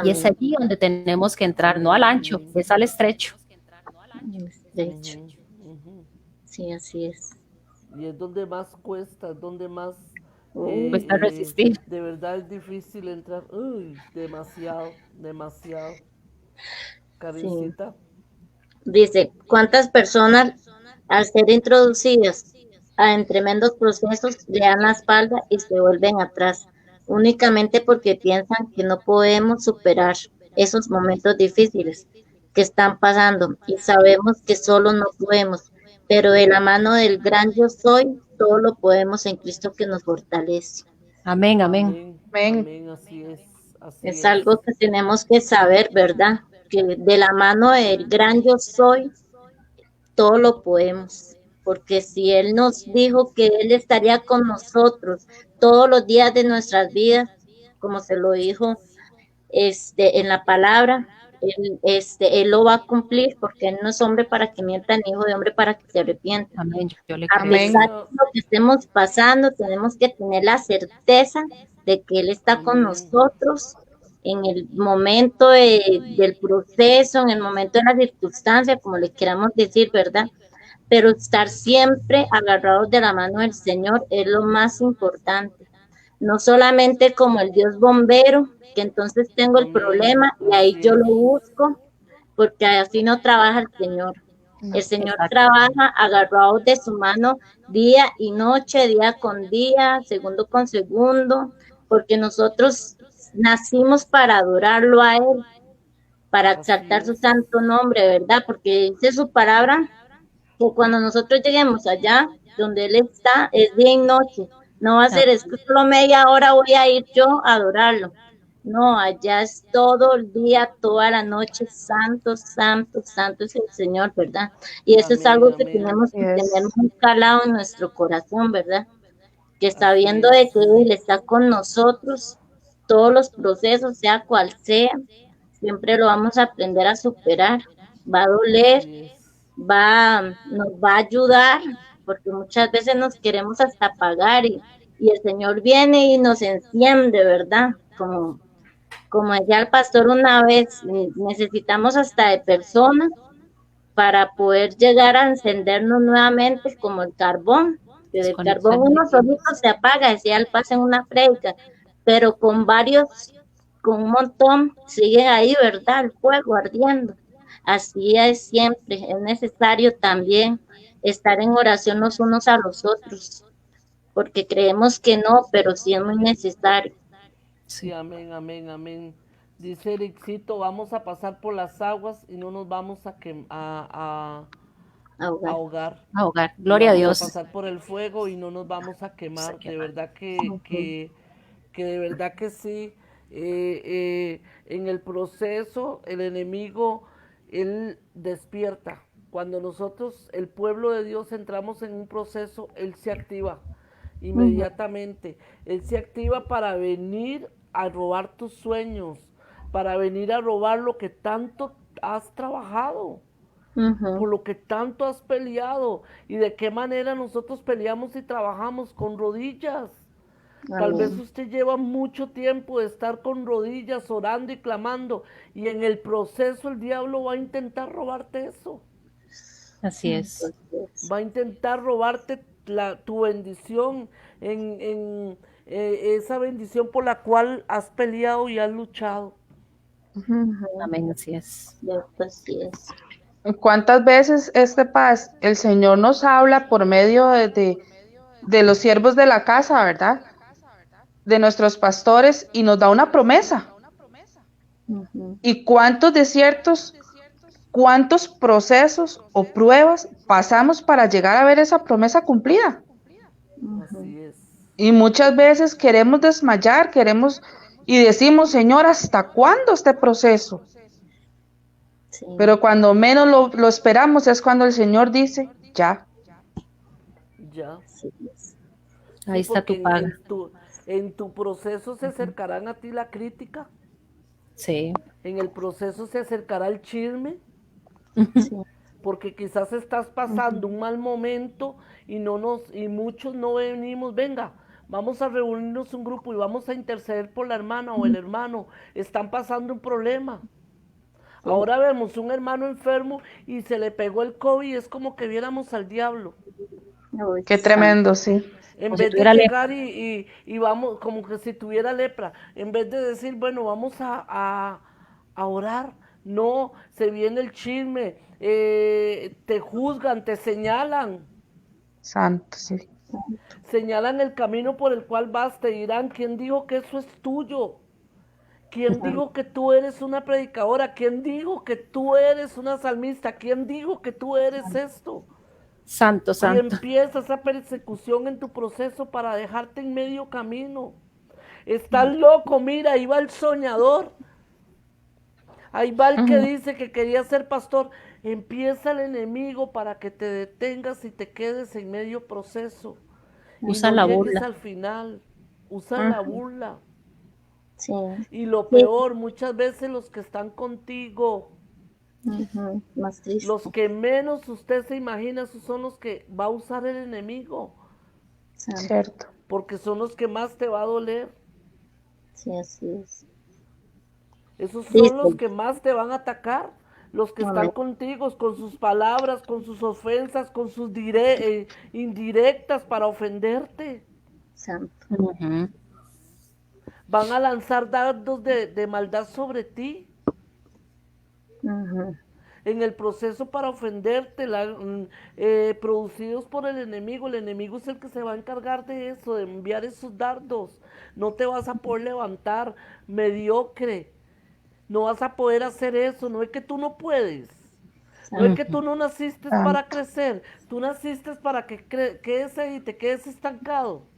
Y es Amén. allí donde tenemos que entrar, no al ancho, Amén. es al estrecho. Estrecho. Ujú, ujú. Sí, así es. Y es donde más cuesta, es donde más, Cuesta resistir. de verdad es difícil entrar. Uy, demasiado, demasiado. Sí. Karencita. Dice, ¿cuántas personas al ser introducidas en tremendos procesos le dan la espalda y se vuelven atrás, únicamente porque piensan que no podemos superar esos momentos difíciles que están pasando y sabemos que solo no podemos, pero de la mano del gran yo soy, todo lo podemos en Cristo que nos fortalece. Amén, amén. Amén, Amén. amén, así es, así Es es. algo que tenemos que saber, ¿verdad? Que de la mano del gran yo soy, todo lo podemos, porque si Él nos dijo que Él estaría con nosotros todos los días de nuestras vidas, como se lo dijo en la palabra, él lo va a cumplir, porque Él no es hombre para que mienta, ni hijo de hombre para que se arrepienta. Amén, yo le A creo. pesar Amén. de lo que estemos pasando, tenemos que tener la certeza de que Él está con Amén. nosotros en el momento del proceso, en el momento de la circunstancia, como le queramos decir, ¿verdad? Pero estar siempre agarrados de la mano del Señor es lo más importante. No solamente como el Dios bombero, que entonces tengo el Amén, problema y ahí así yo es. lo busco, porque así no trabaja el Señor. El Señor Exacto. trabaja agarrado de su mano día y noche, día con día, segundo con segundo, porque nosotros nacimos para adorarlo a Él, para Así exaltar su es. santo nombre, ¿verdad? Porque dice su palabra que cuando nosotros lleguemos allá donde Él está, es día y noche. No va a ser, es que solo media hora voy a ir yo a adorarlo. No, allá es todo el día, toda la noche, santo, santo, santo es el Señor, ¿verdad? Y eso es Amén, algo que amén. tenemos Así que tener es. muy calado en nuestro corazón, ¿verdad? Que Así sabiendo es. de que Él está con nosotros, todos los procesos, sea cual sea, siempre lo vamos a aprender a superar. Va a doler, Así es. nos va a ayudar, porque muchas veces nos queremos hasta apagar y el Señor viene y nos enciende, ¿verdad? Como decía el pastor una vez, necesitamos hasta de personas para poder llegar a encendernos nuevamente como el carbón, que del carbón Desconexión. uno solito se apaga, decía el paso en una predica, pero con varios, con un montón, sigue ahí, ¿verdad? El fuego ardiendo. Así es siempre, es necesario también estar en oración los unos a los otros, porque creemos que no, pero sí es muy necesario. Sí, Sí, amén, amén, amén. Dice Ericito, vamos a pasar por las aguas y no nos vamos a Ahogar. ahogar. ahogar. Y Gloria a vamos a Dios. pasar por el fuego y no nos vamos a Se quemar. De quema. verdad Ujú. que de verdad que sí. En el proceso, el enemigo, él despierta. Cuando nosotros, el pueblo de Dios, entramos en un proceso, él se activa Ujú. inmediatamente. Él se activa para venir a robar tus sueños, para venir a robar lo que tanto has trabajado, por Ujú. lo que tanto has peleado y de qué manera nosotros peleamos y trabajamos con rodillas. Tal vez Amén. usted lleva mucho tiempo de estar con rodillas orando y clamando y en el proceso el diablo va a intentar robarte eso. Así es. Entonces, Va a intentar robarte tu bendición, esa bendición por la cual has peleado y has luchado. ujú. Amén, así es. Cierto, así es. ¿Cuántas veces este paz el Señor nos habla por medio de los siervos de la casa, ¿verdad? De nuestros pastores y nos da una promesa? Ujú. ¿Y cuántos desiertos, cuántos procesos o pruebas pasamos para llegar a ver esa promesa cumplida? Ujú. Así es. Y muchas veces queremos desmayar, queremos y decimos, Señor, ¿hasta cuándo este proceso? Sí, Pero cuando menos lo esperamos es cuando el Señor dice, ya. Ya. así es. Sí, Ahí está porque tu paga. en tu proceso se acercarán a ti la crítica, Sí. en el proceso se acercará el chisme, Sí, porque quizás estás pasando un mal momento y no nos y muchos no venimos, venga, Vamos a reunirnos un grupo y vamos a interceder por la hermana o el hermano. Están pasando un problema. Ahora vemos un hermano enfermo y se le pegó el COVID y es como que viéramos al diablo. Uy, Qué santo. tremendo, sí. En Como si vez de tuviera llegar y vamos, como que si tuviera lepra, en vez de decir, bueno, vamos a orar, no, se viene el chisme, te juzgan, te señalan, Santo, sí. señalan el camino por el cual vas, te dirán, ¿quién dijo que eso es tuyo? ¿Quién dijo que tú eres una predicadora? ¿Quién dijo que tú eres una salmista? ¿Quién dijo que tú eres esto? Santo, Y santo. empieza esa persecución en tu proceso para dejarte en medio camino. Estás loco, mira, ahí va el soñador. Ahí va el que dice que quería ser pastor. Empieza el enemigo para que te detengas y te quedes en medio proceso. Y Usa no la llegues burla. al final. Usa la burla. Sí, Y lo sí, peor, muchas veces los que están contigo, más triste. los que menos usted se imagina, esos son los que va a usar el enemigo. Santo. Cierto. Porque son los que más te va a doler. Sí, así es. Esos son los Triste. que más te van a atacar, los que están Amén. contigo, con sus palabras, con sus ofensas, con sus indirectas para ofenderte. Santo. Ujú. Van a lanzar dardos de maldad sobre ti Ujú. en el proceso para ofenderte, producidos por el enemigo. El enemigo es el que se va a encargar de eso, de enviar esos dardos. No te vas a poder levantar, mediocre. No vas a poder hacer eso, no es que tú no puedes. No es que tú no naciste para Santo. crecer, tú naciste para que quedes ahí, te quedes estancado.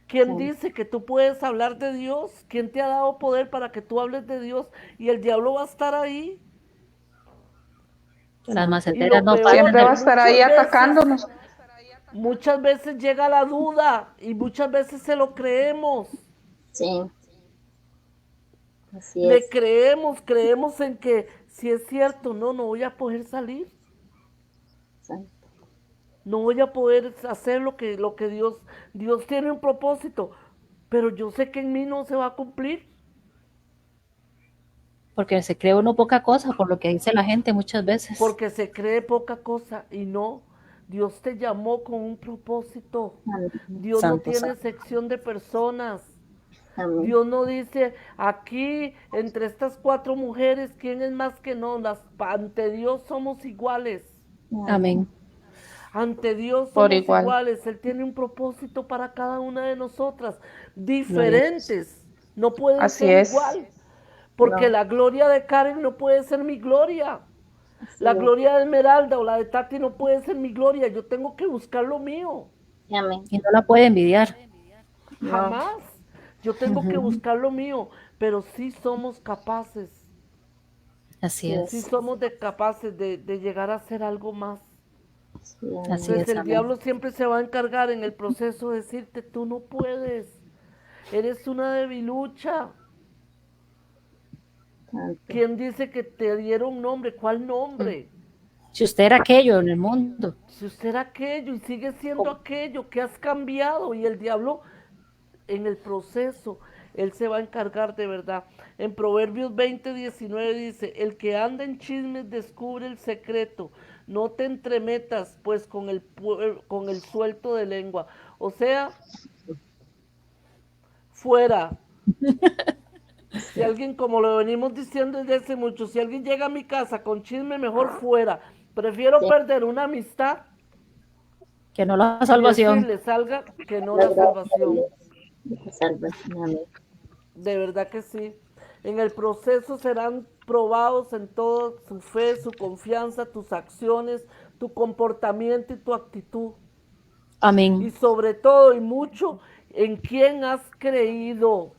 ¿Quién Santo. dice que tú puedes hablar de Dios? ¿Quién te ha dado poder para que tú hables de Dios? Y el diablo va a estar ahí. Que las Y maceteras lo no peor, faltan Siempre va de... a estar ahí atacándonos. muchas veces llega la duda y muchas veces se lo creemos. Sí, así Le es. creemos en que si es cierto, no voy a poder salir. Santo. No voy a poder hacer lo que Dios tiene un propósito, pero yo sé que en mí no se va a cumplir, Porque se cree uno poca cosa, por lo que dice la gente muchas veces. porque se cree poca cosa y no. Dios te llamó con un propósito. Amén. Dios no Santo, tiene santo. sección de personas. Amén. Dios no dice, aquí entre estas 4 mujeres, ¿quién es más que no? Ante Dios somos iguales. Amén. Ante Dios Por somos igual. iguales. Él tiene un propósito para cada una de nosotras, Gloria a Dios. diferentes. No pueden Así ser es. igual, porque No, la gloria de Karen no puede ser mi gloria. así La es. gloria de Esmeralda o la de Tati no puede ser mi gloria. Yo tengo que buscar lo mío. Amén. Y no la puede envidiar. No, Jamás. Yo tengo que Ujú. buscar lo mío, pero sí somos capaces, Así sí es. somos capaces de llegar a hacer algo más. sí, Así amén. Entonces es. el Amén. diablo siempre se va a encargar en el proceso de decirte, tú no puedes, eres una debilucha. Santo. ¿Quién dice que te dieron nombre? ¿Cuál nombre? Si usted era aquello en el mundo, Si usted era aquello y sigue siendo ¿cómo? aquello, que has cambiado y el diablo en el proceso, él se va a encargar de verdad. En Proverbios 20:19 dice, el que anda en chismes descubre el secreto, no te entremetas pues con el suelto de lengua. O sea, fuera. Si alguien, como lo venimos diciendo desde hace mucho, si alguien llega a mi casa con chisme, mejor fuera. Prefiero Sí, perder una amistad Que no la y salvación. decirle salga que no la la gracia de salvación. Dios. De salvación. Amén. De verdad que sí. En el proceso serán probados en todo su fe, su confianza, tus acciones, tu comportamiento y tu actitud. Y Amén. sobre todo y mucho, en quién has creído.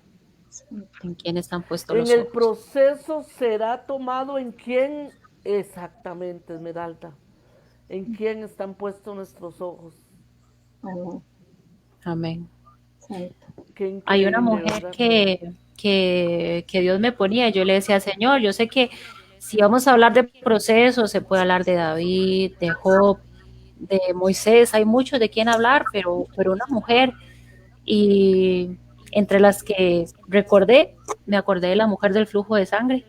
¿En quién están puestos En los el ojos? proceso será tomado en quién exactamente, Esmeralda. En quién están puestos nuestros ojos. Amén. Amén. Santo. Qué Hay una increíble, mujer ¿verdad? que Dios me ponía, yo le decía, Señor, yo sé que si vamos a hablar de procesos, se puede hablar de David, de Job, de Moisés, hay muchos de quien hablar, pero una mujer, y entre las que recordé, me acordé de la mujer del flujo de sangre.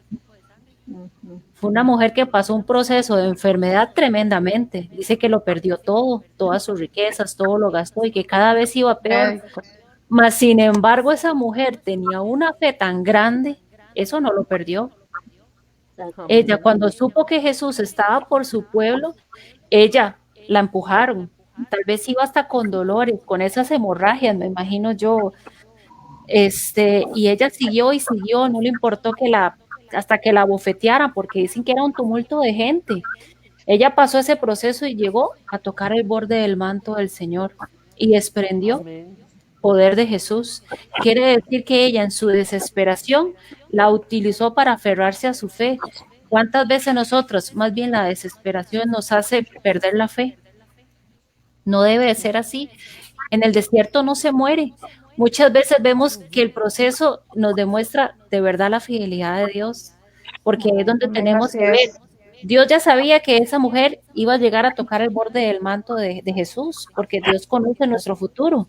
Fue una mujer que pasó un proceso de enfermedad tremendamente. Dice que lo perdió todo, todas sus riquezas, todo lo gastó y que cada vez iba peor. Médico. Mas, sin embargo, esa mujer tenía una fe tan grande, eso no lo perdió. Ella, Amén. cuando supo que Jesús estaba por su pueblo, ella la empujaron. Tal vez iba hasta con dolores, con esas hemorragias, me imagino yo. Y ella siguió y siguió, no le importó hasta que la bofetearan, porque dicen que era un tumulto de gente. Ella pasó ese proceso y llegó a tocar el borde del manto del Señor y desprendió Amén. poder de Jesús. Quiere decir que ella en su desesperación la utilizó para aferrarse a su fe. ¿Cuántas veces nosotros, más bien la desesperación nos hace perder la fe? No debe de ser así. En el desierto no se muere. Muchas veces vemos que el proceso nos demuestra de verdad la fidelidad de Dios, porque es donde Amén, tenemos así que ver. es. Dios ya sabía que esa mujer iba a llegar a tocar el borde del manto de Jesús, porque Dios conoce nuestro futuro.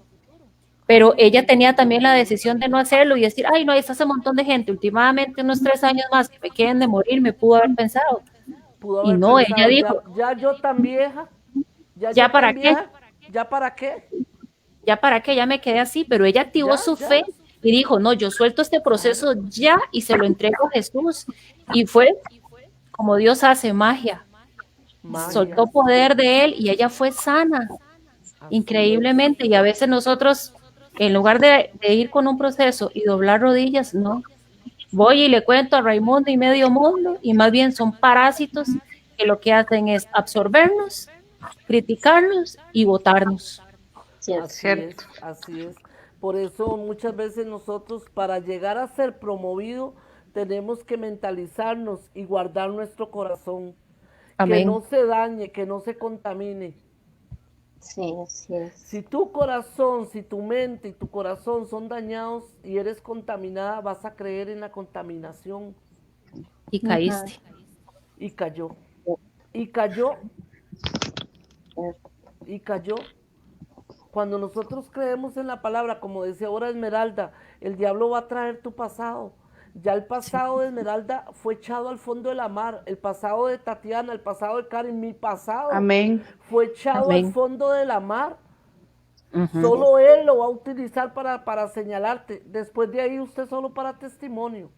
Pero ella tenía también la decisión de no hacerlo y decir, ay, no, ahí está ese montón de gente, últimamente unos 3 años más que me queden de morir, me pudo haber pensado. Pudo Y haber no, ella pensado, dijo, ya yo tan vieja, ya ¿ya yo para tan qué? vieja, ¿ya para qué? ¿Ya para qué? Ya me quedé así, pero ella activó Ya, su ya, fe y dijo, no, yo suelto este claro, proceso ya y se lo entrego a Jesús. Y fue como Dios hace magia. magia, Soltó poder de él y ella fue sana, así es. increíblemente. Y a veces nosotros, en lugar de ir con un proceso y doblar rodillas, no. Voy y le cuento a Raimundo y medio mundo y más bien son parásitos que lo que hacen es absorbernos, criticarnos y votarnos. Cierto. Así es, Cierto. así es. Por eso muchas veces nosotros para llegar a ser promovido tenemos que mentalizarnos y guardar nuestro corazón, que no Amén. se dañe, que no se contamine. Sí, así Si es. tu corazón, si tu mente y tu corazón son dañados y eres contaminada, vas a creer en la contaminación. Y Ujú. caíste. Y cayó, y cayó, y cayó. Cuando nosotros creemos en la palabra, como decía ahora Esmeralda, el diablo va a traer tu pasado. Ya el Sí. pasado de Esmeralda fue echado al fondo de la mar. El pasado de Tatiana, el pasado de Karen, mi pasado Amén. fue echado al Amén. fondo de la mar. Ujú. Solo Él lo va a utilizar para señalarte. Después de ahí usted solo para testimonio.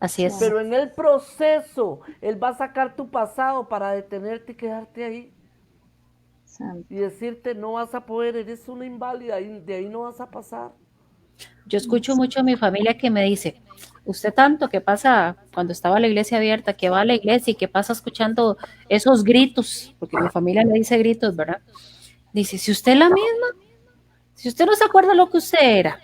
Así es. Claro. Pero en el proceso, Él va a sacar tu pasado para detenerte y quedarte ahí. Y Santo. decirte, no vas a poder, eres una inválida, y de ahí no vas a pasar. Yo escucho mucho a mi familia que me dice, usted tanto que pasa cuando estaba la iglesia abierta, que va a la iglesia y que pasa escuchando esos gritos, porque mi familia le dice gritos, ¿verdad? Dice, si usted es la misma, si usted no se acuerda lo que usted era.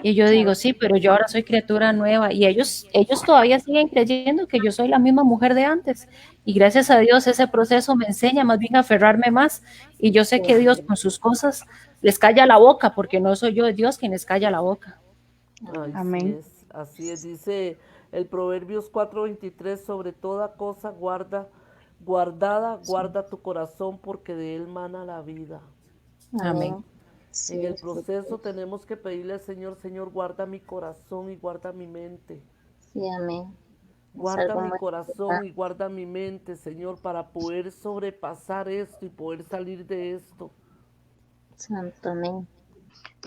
Y yo digo, Claro. sí, pero yo ahora soy criatura nueva y ellos todavía siguen creyendo que yo soy la misma mujer de antes. Y gracias a Dios ese proceso me enseña más bien a aferrarme más. Y yo sé que Dios Amén. con sus cosas les calla la boca, porque no soy yo Dios quien les calla la boca. Ay, Amén. sí Amén. es, así es. Dice el Proverbios 4:23, sobre toda cosa guarda tu corazón porque de él mana la vida. Amén. Amén. Sí, En el sí, proceso tenemos que pedirle al Señor, Señor, guarda mi corazón y guarda mi mente. sí, amén. Es Guarda algo mi muy corazón y importante. guarda mi mente, Señor, para poder sobrepasar esto y poder salir de esto. Santo, amén.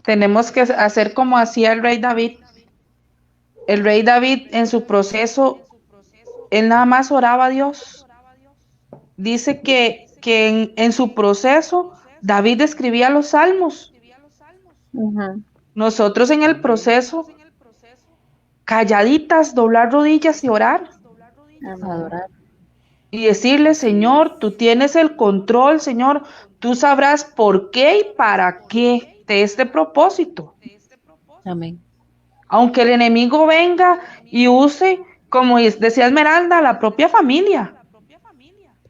Tenemos que hacer como hacía el rey David. El rey David en su proceso, él nada más oraba a Dios. Dice que en su proceso, David escribía los salmos. Ujú. Nosotros en el Amén. proceso, calladitas, doblar rodillas y orar. Amén. Adorar. Y decirle, Así es. Señor, tú tienes el control, Señor, tú sabrás por qué y para qué de este propósito. Amén. Aunque el enemigo venga y use, como decía Esmeralda, la propia familia.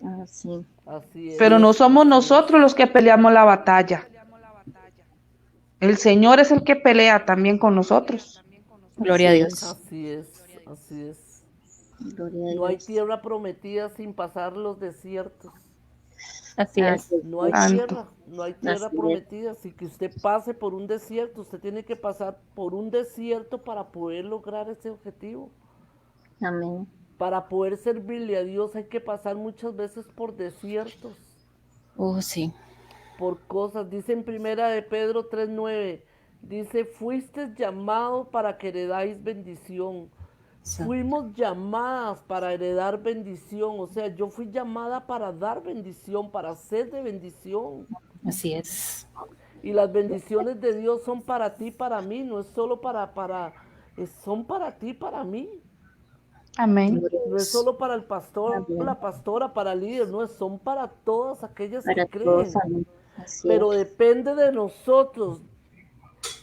Ah, sí. Así es. Pero no somos Así es. nosotros los que peleamos la batalla. El Señor es el que pelea también con nosotros. Gloria a Así Dios. es. Así es. Así es. Gloria a No hay Dios. tierra prometida sin pasar los desiertos. Así es. No hay Santo. tierra, no hay tierra Así es. prometida. Así que usted pase por un desierto, usted tiene que pasar por un desierto para poder lograr ese objetivo. Amén. Para poder servirle a Dios hay que pasar muchas veces por desiertos, Sí. por cosas. Dice en primera de Pedro 3:9, dice, fuisteis llamados para que heredáis bendición. Fuimos llamadas para heredar bendición. O sea, yo fui llamada para dar bendición, para ser de bendición. Así es. Y las bendiciones de Dios son para ti, para mí, no es solo son para ti, para mí. Amén. No es solo para el pastor, Amén. la pastora, para el líder, no, son para todas aquellas Para que todos, creen. amén. Así Pero es. depende de nosotros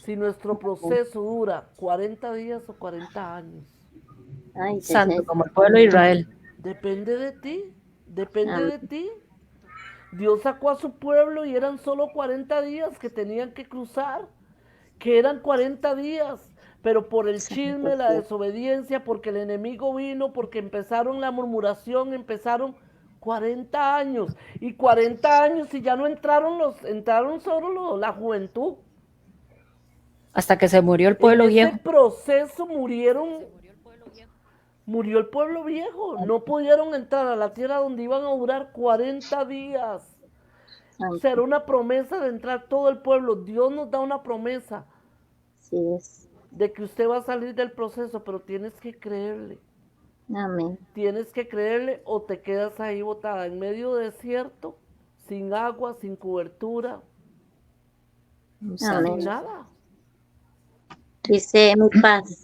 si nuestro proceso dura 40 días o 40 años. Ay, Santo Señor. como el pueblo de Israel. Depende de ti, depende Amén. de ti. Dios sacó a su pueblo y eran solo 40 días que tenían que cruzar, que eran 40 días, pero por el Santo, chisme, la sí. desobediencia, porque el enemigo vino, porque empezaron la murmuración, empezaron 40 años, y 40 años y ya no entraron solo la juventud. Hasta que se murió el En pueblo ese viejo. proceso murió el pueblo viejo, no pudieron entrar a la tierra donde iban a durar 40 días. O sea, era Santo. una promesa de entrar todo el pueblo. Dios nos da una promesa Así es. de que usted va a salir del proceso, pero tienes que creerle. Amén. Tienes que creerle o te quedas ahí botada en medio desierto, sin agua, sin cobertura, sin Amén. nada. Dice mi paz.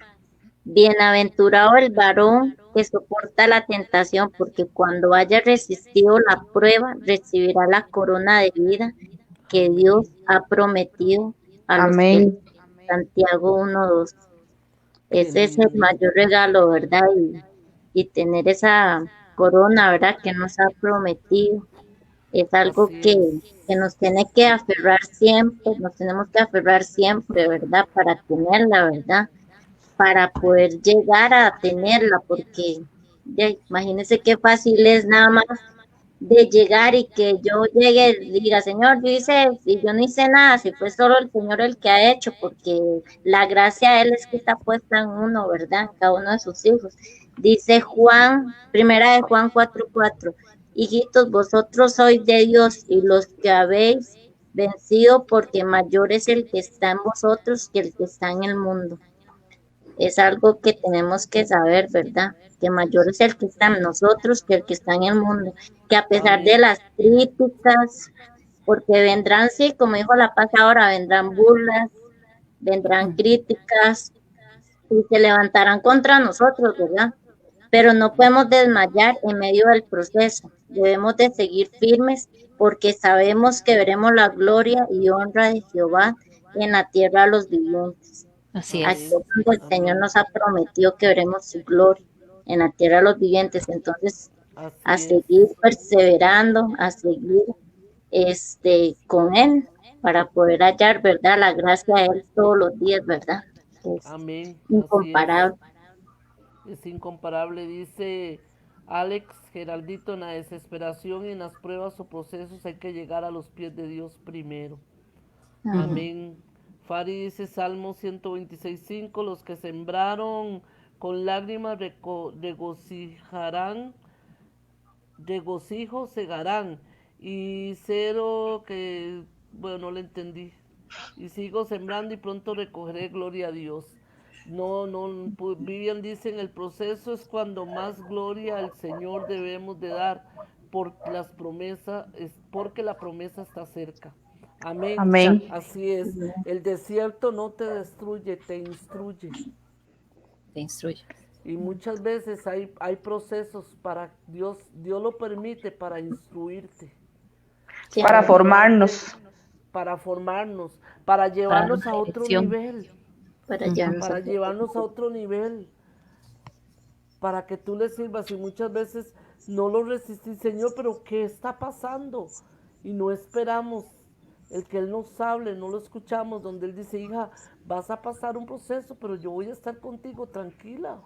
Bienaventurado el varón que soporta la tentación, porque cuando haya resistido la prueba, recibirá la corona de vida que Dios Amén. ha prometido a los que Amén. Santiago 1:2. Qué Ese es el lindo. mayor regalo, ¿verdad? Y tener esa corona, ¿verdad? Que nos ha prometido. Es algo Así que es. nos tiene que aferrar siempre, nos tenemos que aferrar siempre, ¿verdad? Para tenerla, ¿verdad? Para poder llegar a tenerla, porque ya, imagínense qué fácil es nada más de llegar y que yo llegue y diga, Señor, yo hice, y yo no hice nada, si fue solo el Señor el que ha hecho, porque la gracia de Él es que está puesta en uno, ¿verdad? En cada uno de sus hijos. Dice Juan, primera de Juan 4:4, hijitos, vosotros sois de Dios y los que habéis vencido, porque mayor es el que está en vosotros que el que está en el mundo. Es algo que tenemos que saber, ¿verdad? Que mayor es el que está en nosotros que el que está en el mundo. Que a pesar de Amén. las críticas, porque vendrán, sí, como dijo la paz ahora, vendrán burlas, vendrán críticas y se levantarán contra nosotros, ¿verdad? Pero no podemos desmayar en medio del proceso. Debemos de seguir firmes porque sabemos que veremos la gloria y honra de Jehová en la tierra de los vivientes. Así Aquí es. Amén. es donde el Señor Amén. nos ha prometido que veremos su gloria en la tierra de los vivientes. Entonces, a Así es. seguir perseverando, a seguir con Él para poder hallar, ¿verdad? La gracia de Él todos los días, ¿verdad? Es Amén. Así es. incomparable. Es incomparable, dice Alex Geraldito, en la desesperación y en las pruebas o procesos hay que llegar a los pies de Dios primero. Amén. Fari dice Salmo 126:5, los que sembraron con lágrimas regocijarán, regocijo segarán. Y cero que, bueno, no le entendí. Y sigo sembrando y pronto recogeré, gloria a Dios. No, no, Vivian dice, en el proceso es cuando más gloria al Señor debemos de dar por las promesas, es porque la promesa está cerca. Amén. Amén. Así es. El desierto no te destruye, te instruye. Te instruye. Y muchas veces hay procesos para Dios lo permite para instruirte, Sí, Para para formarnos. para formarnos, para Para llevarnos a la otro dirección. nivel, para allá para nosotros. llevarnos a otro nivel, para que tú le sirvas. Y muchas veces no lo resistís, Señor, pero ¿qué está pasando? Y no esperamos el que Él nos hable, no lo escuchamos, donde Él dice, hija, vas a pasar un proceso, pero yo voy a estar contigo, tranquila.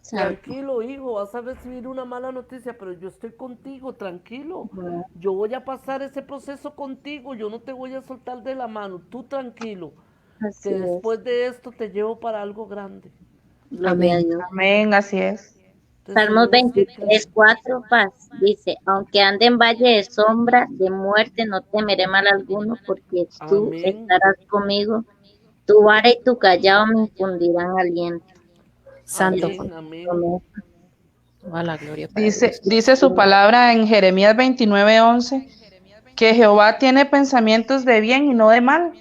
Santo. Tranquilo, hijo, vas a recibir una mala noticia, pero yo estoy contigo, tranquilo. Ujú. Yo voy a pasar ese proceso contigo, yo no te voy a soltar de la mano, tú tranquilo, que Así es. después de esto te llevo para algo grande. Gloria a Amén. Dios. Amén, así es. Entonces, Salmos tenemos que creer. 23:4, paz, dice, aunque ande en valle de sombra, de muerte, no temeré mal alguno, porque tú Amén, estarás conmigo, tu vara y tu callado me infundirán aliento. Santo. Esa es amén, la amén. promesa. Toda la gloria para Dice, Dios. dice su palabra en Jeremías 29:11 que Jehová tiene pensamientos de bien y no de mal.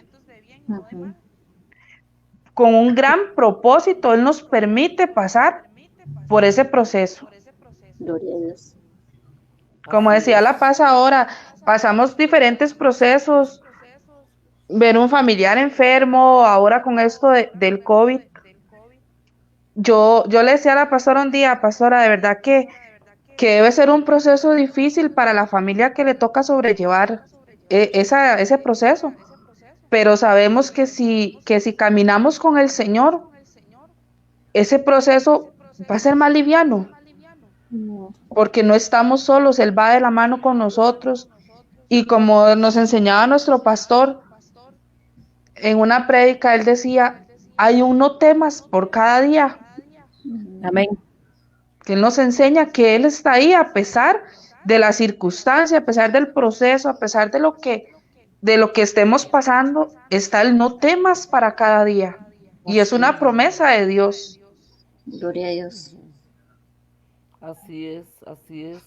Ujú. Con un gran propósito, Él nos permite pasar por ese proceso. Gloria a Dios. Como Así decía es. La Paz ahora, pasamos diferentes procesos, ver un familiar enfermo, ahora con esto del COVID. Yo le decía a la pastora un día, pastora, de verdad que debe ser un proceso difícil para la familia que le toca sobrellevar ese proceso, pero sabemos que si caminamos con el Señor, ese proceso va a ser más liviano, Mm. porque no estamos solos, Él va de la mano con nosotros. Y como nos enseñaba nuestro pastor en una prédica, él decía, hay un no temas por cada día, Amén. que Él nos enseña que Él está ahí a pesar de la circunstancia, a pesar del proceso, a pesar de lo que estemos pasando, está el no temas para cada día. Y es Así una es. promesa de Dios. Gloria a Dios. Ujú. Así es, así es.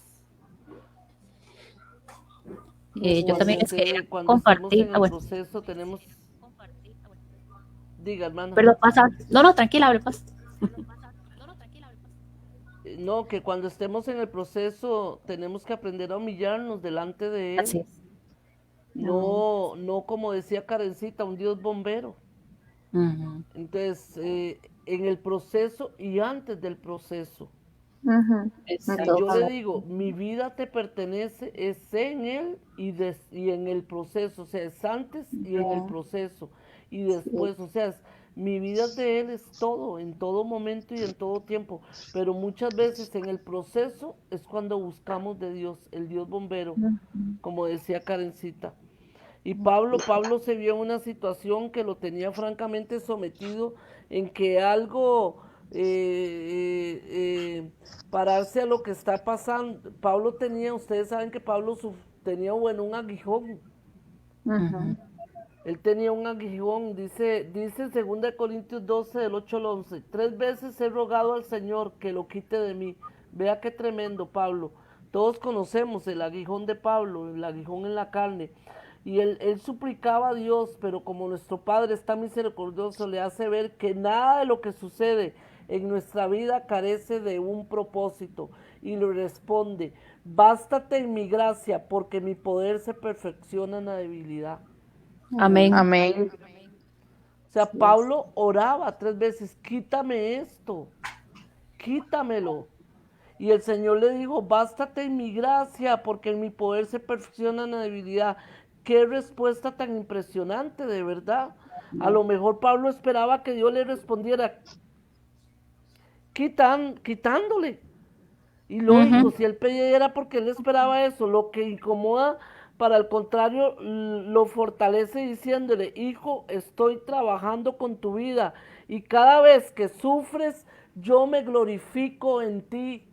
Yo también les quería Cuando estemos compartir. en Ah, el bueno, proceso, tenemos, diga, hermana. perdón, pasa. No, no, tranquila, hable, paz. No, que cuando estemos en el proceso tenemos que aprender a humillarnos delante de Así Él. es. Amén. No, no como decía Karencita, un Dios bombero. Ujú. Entonces, en el proceso y antes del proceso. Ujú. En Si todo yo le Exacto. momento. digo, mi vida te pertenece, es en Él y en el proceso, o sea, es antes y en el Ujú. proceso. Y Sí. después, o sea, mi vida de Él es todo, en todo momento y en todo tiempo. Pero muchas veces en el proceso es cuando buscamos de Dios, el Dios bombero, Ujú. como decía Karencita. Y Pablo se vio en una situación que lo tenía francamente sometido, en que algo, pararse a lo que está pasando. Pablo tenía, ustedes saben que Pablo tenía, bueno, un aguijón. Ujú. Ujú. Él tenía un aguijón, dice en 2 Corintios 12, del 8 al 11, 3 veces he rogado al Señor que lo quite de mí. Vea qué tremendo, Pablo. Todos conocemos el aguijón de Pablo, el aguijón en la carne. Y él suplicaba a Dios, pero como nuestro Padre está misericordioso, le hace ver que nada de lo que sucede en nuestra vida carece de un propósito. Y le responde, bástate en mi gracia, porque mi poder se perfecciona en la debilidad. Amén. Amén. Amén. O sea, Así es. Pablo oraba 3 veces, quítame esto, quítamelo. Y el Señor le dijo, bástate en mi gracia, porque en mi poder se perfecciona en la debilidad. Qué respuesta tan impresionante, de verdad. A lo mejor Pablo esperaba que Dios le respondiera quitándole. Y lógico, Ujú. si él pedía era porque él esperaba eso. Lo que incomoda, para el contrario, lo fortalece diciéndole, hijo, estoy trabajando con tu vida. Y cada vez que sufres, yo me glorifico en ti.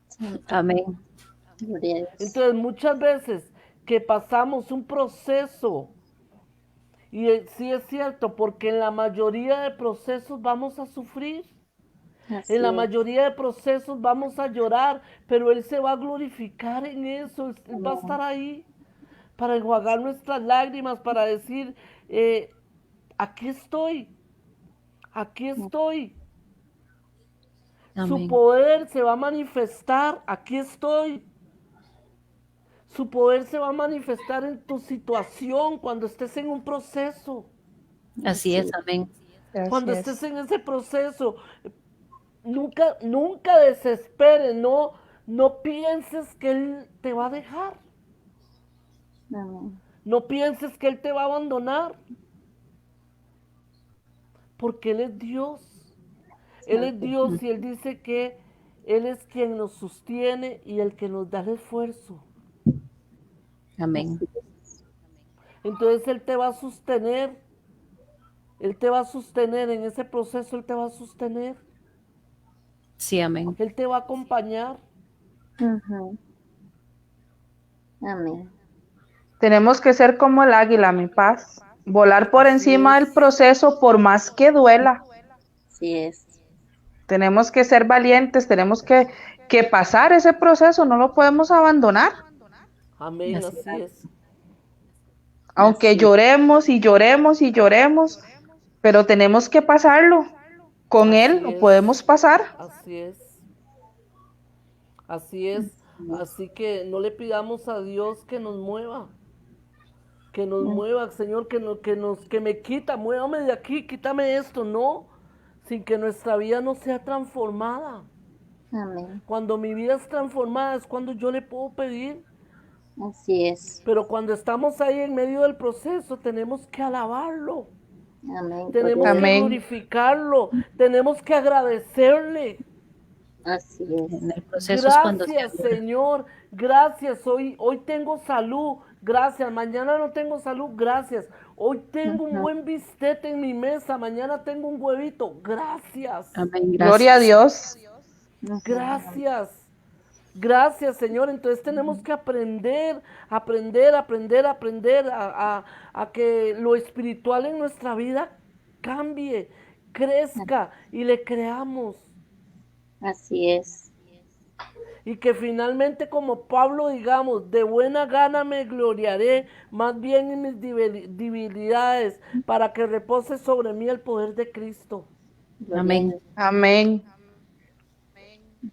Santo. Amén. Gloria a Dios. Entonces, muchas veces que pasamos un proceso, y sí es cierto, porque en la mayoría de procesos vamos a sufrir. En Así la es. mayoría de procesos vamos a llorar, pero Él se va a glorificar en eso. Él va a estar Amén. ahí para enjuagar nuestras lágrimas, para decir, eh, aquí estoy, aquí estoy. Su Amén. poder se va a manifestar, aquí estoy. Su poder se va a manifestar en tu situación cuando estés en un proceso. Así Así es. es. Amén. Así Cuando estés es. en ese proceso, nunca, nunca desesperes, no, no pienses que Él te va a dejar. Amén. No pienses que Él te va a abandonar, porque Él es Dios. Él es Santo. Dios y Él dice que Él es quien nos sostiene y el que nos da el esfuerzo. Amén. Entonces Él te va a sostener, Él te va a sostener en ese proceso, Él te va a sostener, Sí, amén. Él te va a acompañar. Ujú. Amén. Tenemos que ser como el águila, mi paz, volar por Así encima del es, proceso por más que duela. Así es. Tenemos que ser valientes, tenemos que pasar ese proceso, no lo podemos abandonar. amén, Así así es. Aunque Así es. lloremos y lloremos y lloremos, pero tenemos que pasarlo. Con Él Así lo es, podemos pasar. así es, así es. Así que no le pidamos a Dios que nos mueva, Señor, que me quita, muévame de aquí, quítame esto, no, sin que nuestra vida no sea transformada. Amén. Cuando mi vida es transformada es cuando yo le puedo pedir, Así es. pero cuando estamos ahí en medio del proceso tenemos que alabarlo, Amén. tenemos Gloria a que Dios. Amén. glorificarlo, tenemos que agradecerle. Así es. En el proceso es cuando se Gracias, adora. Señor. Gracias. Hoy tengo salud. Gracias. Mañana no tengo salud. Gracias. Hoy tengo un Ujú. buen bistec en mi mesa. Mañana tengo un huevito. Gracias. Amén, Gloria a gracias. Dios. Ujú. Gracias. Gracias, Señor. Entonces tenemos que aprender a que lo espiritual en nuestra vida cambie, crezca y le creamos. Así es. Y que finalmente como Pablo digamos, de buena gana me gloriaré, más bien en mis debilidades, para que repose sobre mí el poder de Cristo. Gloria a Amén. Dios. Amén.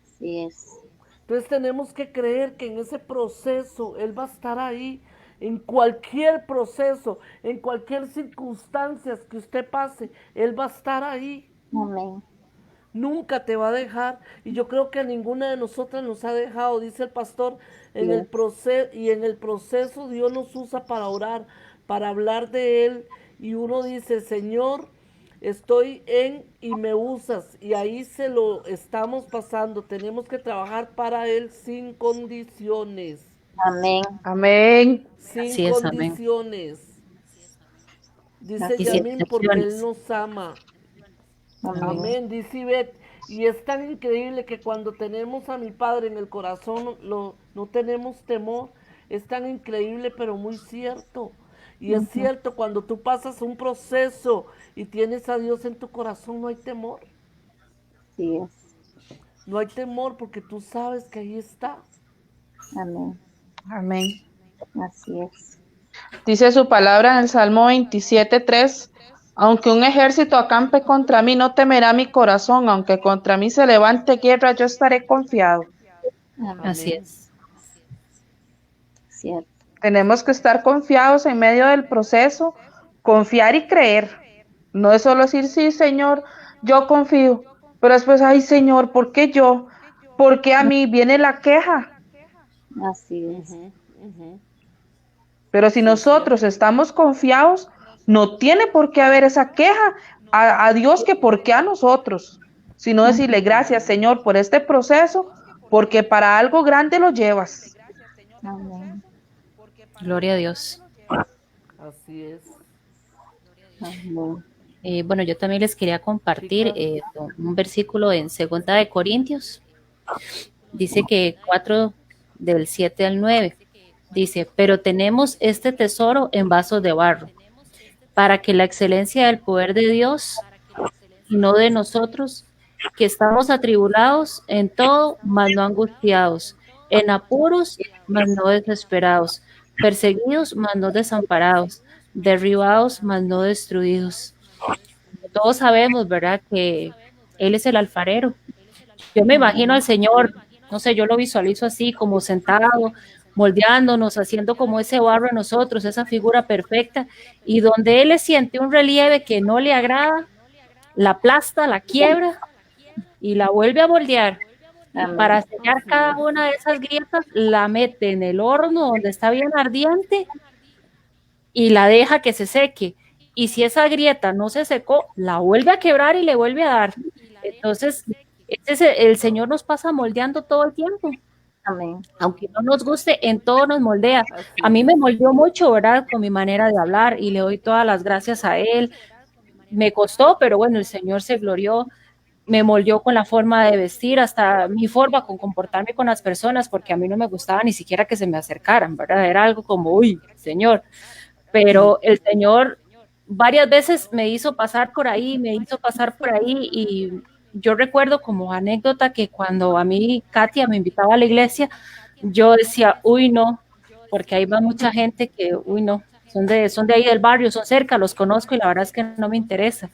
Así es. Entonces tenemos que creer que en ese proceso Él va a estar ahí, en cualquier proceso, en cualquier circunstancia que usted pase, Él va a estar ahí. Amén. Nunca te va a dejar. Y yo creo que a ninguna de nosotras nos ha dejado, dice el pastor, en el Yes. proceso, y en el proceso Dios nos usa para orar, para hablar de Él. Y uno dice, Señor, estoy en y me usas. Y ahí se lo estamos pasando. Tenemos que trabajar para Él sin condiciones. Amén. Amén. Sin Así es, amén. condiciones. Dice Y Así sin es. Yamín, porque Él excepciones. nos ama. Amén. Amén, dice Ivette. Y es tan increíble que cuando tenemos a mi Padre en el corazón no tenemos temor. Es tan increíble, pero muy cierto. Y es Ujú. cierto, cuando tú pasas un proceso y tienes a Dios en tu corazón, no hay temor. Así es. No hay temor porque tú sabes que ahí está. Amén. Amén. Así es. Dice su palabra en el Salmo 27:3. Aunque un ejército acampe contra mí, no temerá mi corazón. Aunque contra mí se levante guerra, yo estaré confiado. Amén. Así Amén. es. Cierto. Tenemos que estar confiados en medio del proceso, confiar y creer. No es solo decir, sí, Señor, yo confío. Pero después, ay, Señor, ¿por qué yo? ¿Por qué a mí viene la queja? Así es. Ujú, ujú. Pero si Sí, es nosotros cierto. estamos confiados, no tiene por qué haber esa queja a Dios que por qué a nosotros, sino decirle gracias, Señor, por este proceso, porque para algo grande lo llevas. Amén. Gloria a Dios. Así es. Amén. Bueno, yo también les quería compartir Chicas, un versículo en Segunda de Corintios. Dice que 4 del 7 al 9. Dice, pero tenemos este tesoro en vasos de barro, para que la excelencia del poder de Dios y no de nosotros, que estamos atribulados en todo, mas no angustiados, en apuros, mas no desesperados, perseguidos, mas no desamparados, derribados, mas no destruidos. Todos sabemos, ¿verdad?, que Él es el alfarero. Yo me imagino al Señor, no sé, yo lo visualizo así, como sentado, moldeándonos, haciendo como ese barro en nosotros, esa figura perfecta, y donde Él le siente un relieve que no le agrada, la aplasta, la quiebra y la vuelve a moldear. Y para Amén. sellar así cada es. una de esas grietas, la mete en el horno donde está bien ardiente y la deja que se seque. Y si esa grieta no se secó, la vuelve a quebrar y le vuelve a dar. Entonces, el Señor nos pasa moldeando todo el tiempo. Amén. Aunque no nos guste, en todo nos moldea. Así A mí me es. moldeó mucho, ¿verdad? Con mi manera de hablar y le doy todas las gracias a Él. Me costó, pero bueno, el Señor se glorió, me moldeó con la forma de vestir, hasta mi forma con comportarme con las personas, porque a mí no me gustaba ni siquiera que se me acercaran, ¿verdad? Era algo como, uy, Señor. Pero el Señor varias veces me hizo pasar por ahí, y yo recuerdo como anécdota que cuando a mí Katia me invitaba a la iglesia, yo decía, uy, no, porque ahí va mucha gente que, uy, no, son de ahí del barrio, son cerca, los conozco y la verdad es que no me interesa.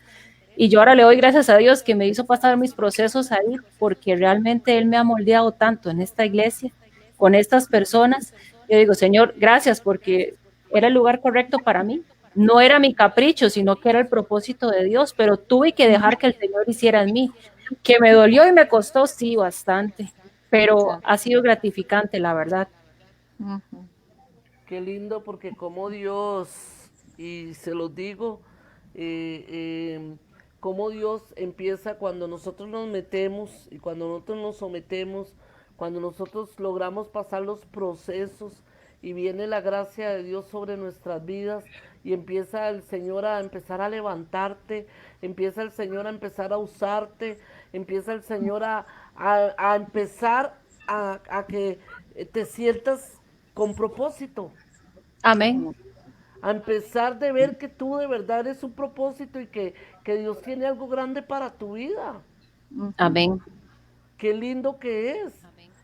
Y yo ahora le doy gracias a Dios que me hizo pasar mis procesos ahí, porque realmente Él me ha moldeado tanto en esta iglesia, con estas personas. Yo digo, Señor, gracias, porque era el lugar correcto para mí. No era mi capricho, sino que era el propósito de Dios, pero tuve que dejar que el Señor hiciera en mí, que me dolió y me costó, sí, bastante, pero ha sido gratificante, la verdad. Ujú. Qué lindo porque como Dios, y se los digo, cómo Dios empieza cuando nosotros nos metemos y cuando nosotros nos sometemos, cuando nosotros logramos pasar los procesos y viene la gracia de Dios sobre nuestras vidas y empieza el Señor a empezar a levantarte, empieza el Señor a empezar a usarte, empieza el Señor a empezar a que te sientas con propósito, Amén, a empezar de ver que tú de verdad eres un propósito y que Dios tiene algo grande para tu vida. amén. Qué lindo que es.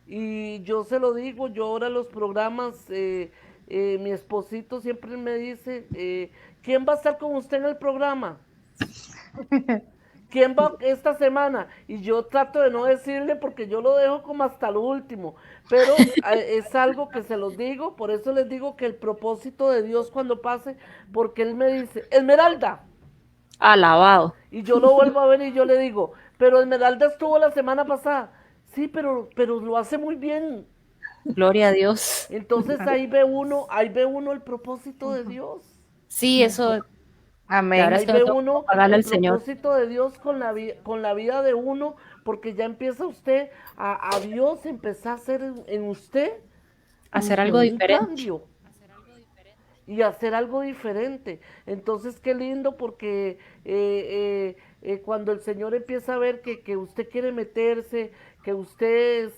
Y yo se lo digo, yo ahora los programas, mi esposito siempre me dice, ¿quién va a estar con usted en el programa? ¿Quién va esta semana? Y yo trato de no decirle porque yo lo dejo como hasta lo último, pero es algo que se los digo, por eso les digo que el propósito de Dios cuando pase, porque Él me dice, Esmeralda, Alabado. y yo lo vuelvo a ver y yo le digo, pero Esmeralda estuvo la semana pasada, sí, pero lo hace muy bien. Gloria a Dios. Entonces ahí ve uno el propósito de Dios. Sí, eso, la verdad Amén. es Ahí que no ve tengo cómo uno pagarle el al Señor. propósito de Dios con la vida de uno, porque ya empieza usted a Dios empezar a hacer en usted Hacer algo un diferente. cambio y hacer algo diferente. Entonces, qué lindo porque cuando el Señor empieza a ver que usted quiere meterse, que usted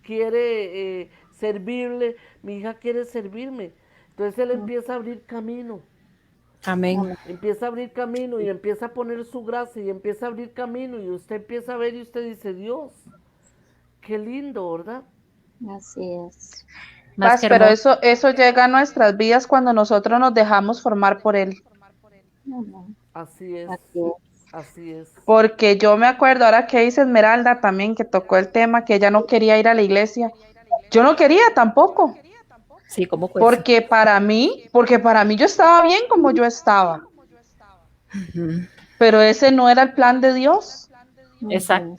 quiere servirle, mi hija quiere servirme. Entonces Él empieza a abrir camino. Amén. Empieza a abrir camino y empieza a poner su gracia y empieza a abrir camino y usted empieza a ver y usted dice, Dios, qué lindo, ¿verdad? Así es. Más Paz, que pero hermoso. eso llega a nuestras vidas cuando nosotros nos dejamos formar por Él. Amén. Así es, Así es. así es. Porque yo me acuerdo ahora que dice Esmeralda también que tocó el tema que ella no quería ir a la iglesia. Yo no quería tampoco, Sí, ¿cómo cuesta? porque para mí yo estaba bien como yo estaba, Ujú. pero ese no era el plan de Dios. Exacto.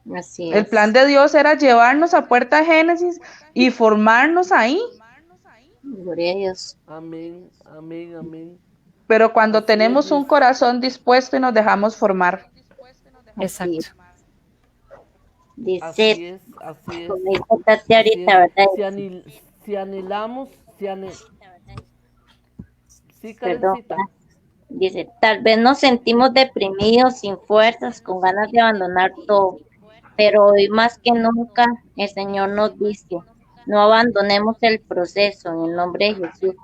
Ujú. Así El plan es. de Dios era llevarnos a Puerta Génesis y formarnos ahí. Gloria a Dios. Amén, amén, amén. Pero cuando Así es, tenemos un corazón dispuesto y nos dejamos formar. Así es. Exacto. así Dice, es, así es, como dijo Tati así ahorita, es. ¿verdad? Si anhelamos, sí, Perdón, Karencita. dice, tal vez nos sentimos deprimidos, sin fuerzas, con ganas de abandonar todo, pero hoy más que nunca el Señor nos dice, no abandonemos el proceso en el nombre de Jesús.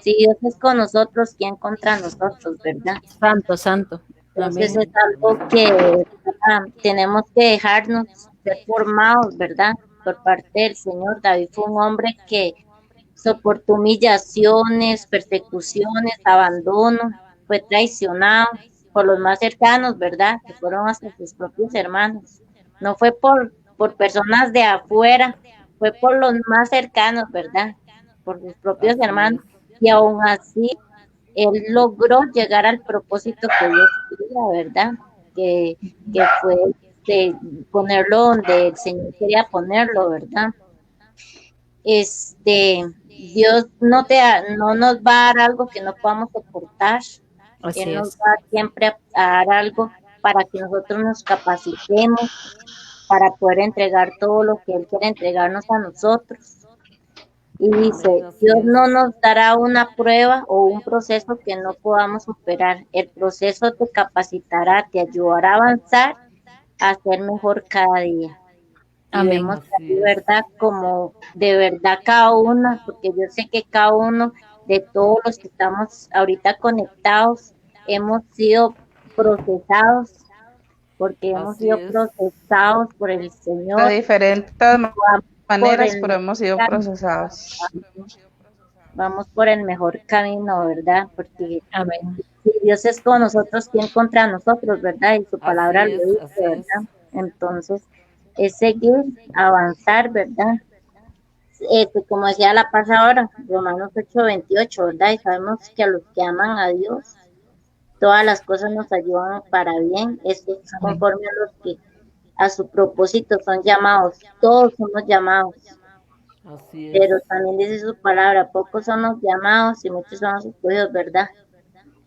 Si Dios es con nosotros, ¿quién contra nosotros, verdad? Santo, santo. Entonces Amén. es algo que tenemos que dejarnos ser formados, ¿verdad? Por parte del Señor. David fue un hombre que soportó humillaciones, persecuciones, abandono, fue traicionado por los más cercanos, ¿verdad? Que fueron hasta sus propios hermanos. No fue por personas de afuera, fue por los más cercanos, ¿verdad? Por sus propios Así hermanos. es, Y aún así, él logró llegar al propósito que Dios quería, ¿verdad? Que fue de ponerlo donde el Señor quería ponerlo, ¿verdad? Dios no nos va a dar algo que no podamos soportar. Así Él nos es. va siempre a dar algo para que nosotros nos capacitemos para poder entregar todo lo que Él quiere entregarnos a nosotros. Y dice, Amén, así Dios es. no nos dará una prueba o un proceso que no podamos superar. El proceso te capacitará, te ayudará a avanzar, a ser mejor cada día. Y Amén. vemos Así aquí, es. ¿verdad? Como de verdad cada uno, porque yo sé que cada uno de todos los que estamos ahorita conectados hemos sido procesados, porque hemos Así sido es. procesados por el De Señor, diferentes por maneras, el pero hemos sido camino, procesados. vamos por el mejor camino, ¿verdad? Porque Amén. si Dios es con nosotros, ¿quién contra nosotros, verdad? Y su palabra Así lo es. dice, Así es. ¿verdad? Entonces, es seguir, avanzar, ¿verdad? Como decía la pasada ahora, Romanos 8:28, ¿verdad? Y sabemos que a los que aman a Dios, todas las cosas nos ayudan para bien. Esto es Amén. conforme a los que a su propósito son llamados. Todos somos llamados, Así es. pero también dice su palabra, pocos son los llamados y muchos son los escogidos, ¿verdad?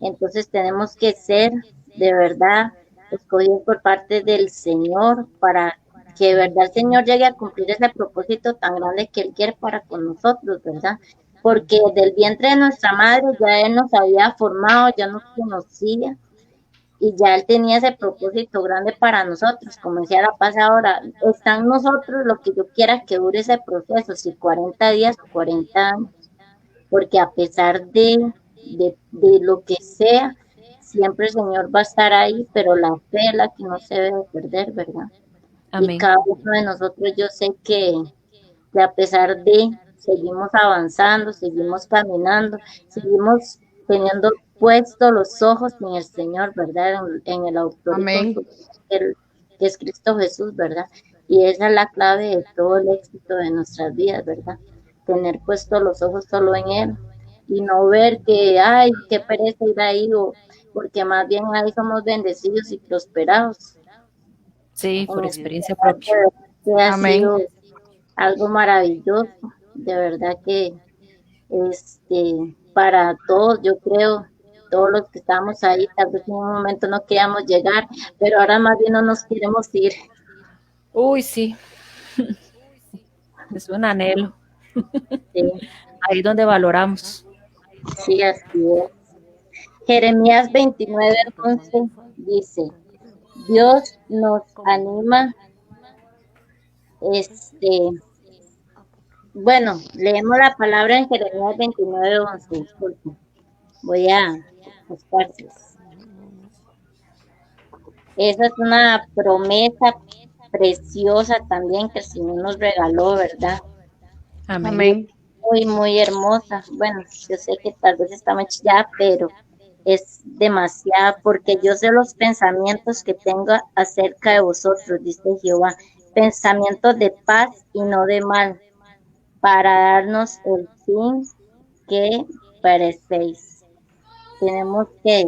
Entonces tenemos que ser de verdad escogidos por parte del Señor para que de verdad el Señor llegue a cumplir ese propósito tan grande que Él quiere para con nosotros, ¿verdad? Porque del vientre de nuestra madre ya Él nos había formado, ya nos conocía y ya Él tenía ese propósito grande para nosotros. Como decía la paz ahora, está en nosotros lo que yo quiera que dure ese proceso, si 40 días o 40 años, porque a pesar de lo que sea, siempre el Señor va a estar ahí, pero la fe es la que no se debe perder, ¿verdad? Y Amén. cada uno de nosotros yo sé que a pesar de, seguimos avanzando, seguimos caminando, seguimos teniendo puestos los ojos en el Señor, ¿verdad? En el autor y Amén. consumador, que es Cristo Jesús, ¿verdad? Y esa es la clave de todo el éxito de nuestras vidas, ¿verdad? Tener puestos los ojos solo en Él y no ver que, ay, qué pereza ir ahí, o porque más bien ahí somos bendecidos y prosperados. Sí, por Así es. experiencia propia. Que ha Amén. sido algo maravilloso, de verdad que para todos, yo creo, todos los que estamos ahí, tal vez en un momento no queríamos llegar, pero ahora más bien no nos queremos ir. Uy, sí, es un anhelo. Sí, Ahí donde valoramos. sí, así es. Jeremías 29:11 dice, Dios nos anima, este, bueno, leemos la palabra en Jeremías 29:11, disculpe, voy a buscarles. Esa es una promesa preciosa también que el Señor nos regaló, ¿verdad? Amén. Y es Amén. muy, muy hermosa. Bueno, yo sé que tal vez está muy chillada, pero es demasiada, porque yo sé los pensamientos que tengo acerca de vosotros, dice Jehová, pensamientos de paz y no de mal, para darnos el fin que parecéis. Tenemos que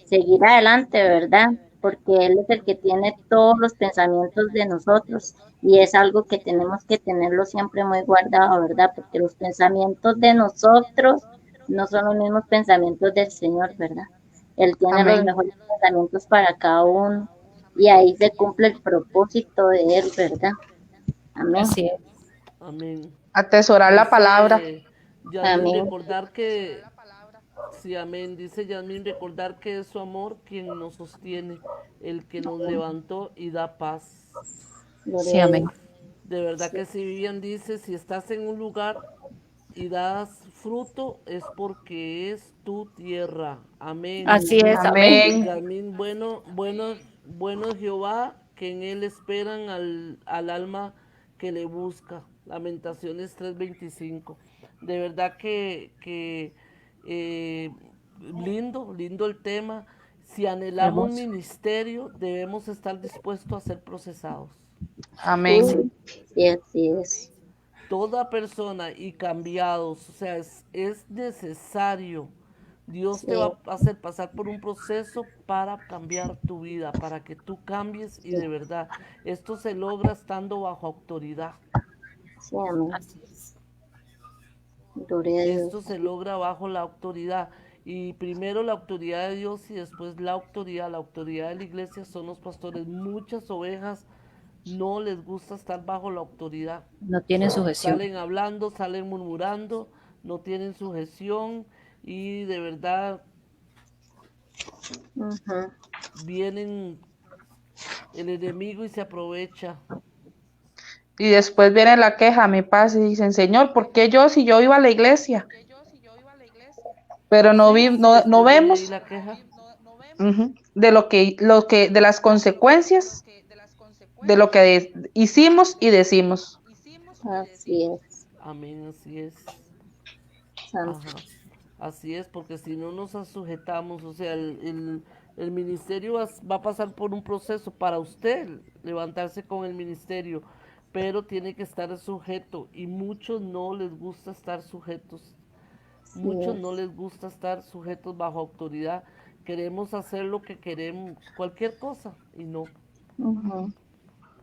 seguir adelante, ¿verdad? Porque Él es el que tiene todos los pensamientos de nosotros y es algo que tenemos que tenerlo siempre muy guardado, ¿verdad? Porque los pensamientos de nosotros no son los mismos pensamientos del Señor, ¿verdad? Él tiene los Amén. mejores pensamientos para cada uno y ahí se cumple el propósito de Él, ¿verdad? Amén. Así es. Amén. Atesorar la palabra. Dice Yasmín Amén. recordar que, sí, amén. Dice Yasmín recordar que es su amor quien nos sostiene, el que nos levantó y da paz. Sí, Gloria a amén. Dios. De verdad Sí, que si Vivian dice, si estás en un lugar y das fruto, es porque es tu tierra. Amén. Así es, amén. Amén. Yasmín, bueno es Jehová, que en él esperan al alma que le busca. Lamentaciones 3:25. De verdad que lindo el tema. Si anhelamos Hermoso. ministerio, debemos estar dispuestos a ser procesados. Amén. sí, así es. Toda persona y cambiados, o sea, es necesario. Dios te Sí, va a hacer pasar por un proceso para cambiar tu vida, para que tú cambies y sí, de verdad, esto se logra estando bajo autoridad. sí, amén. Así es. Gloria a Dios. Esto se logra bajo la autoridad. Y primero la autoridad de Dios y después la autoridad de la iglesia son los pastores. Muchas ovejas no les gusta estar bajo la autoridad. No tienen sujeción. Salen hablando, salen murmurando, no tienen sujeción y de verdad Ujú. vienen el enemigo y se aprovecha. Y después viene la queja, mi paz, y dicen, Señor, ¿por qué yo si yo iba a la iglesia? Pero Sí, sí, no después viene ahí vemos la queja. de de las consecuencias de lo que hicimos y decimos. Así es, Amén, así es. santo. Ajá. Así es, porque si no nos sujetamos, o sea, el ministerio va a pasar por un proceso para usted levantarse con el ministerio, pero tiene que estar sujeto y muchos no les gusta estar sujetos, Así muchos no es. les gusta estar sujetos bajo autoridad. Queremos hacer lo que queremos, cualquier cosa, Ujú.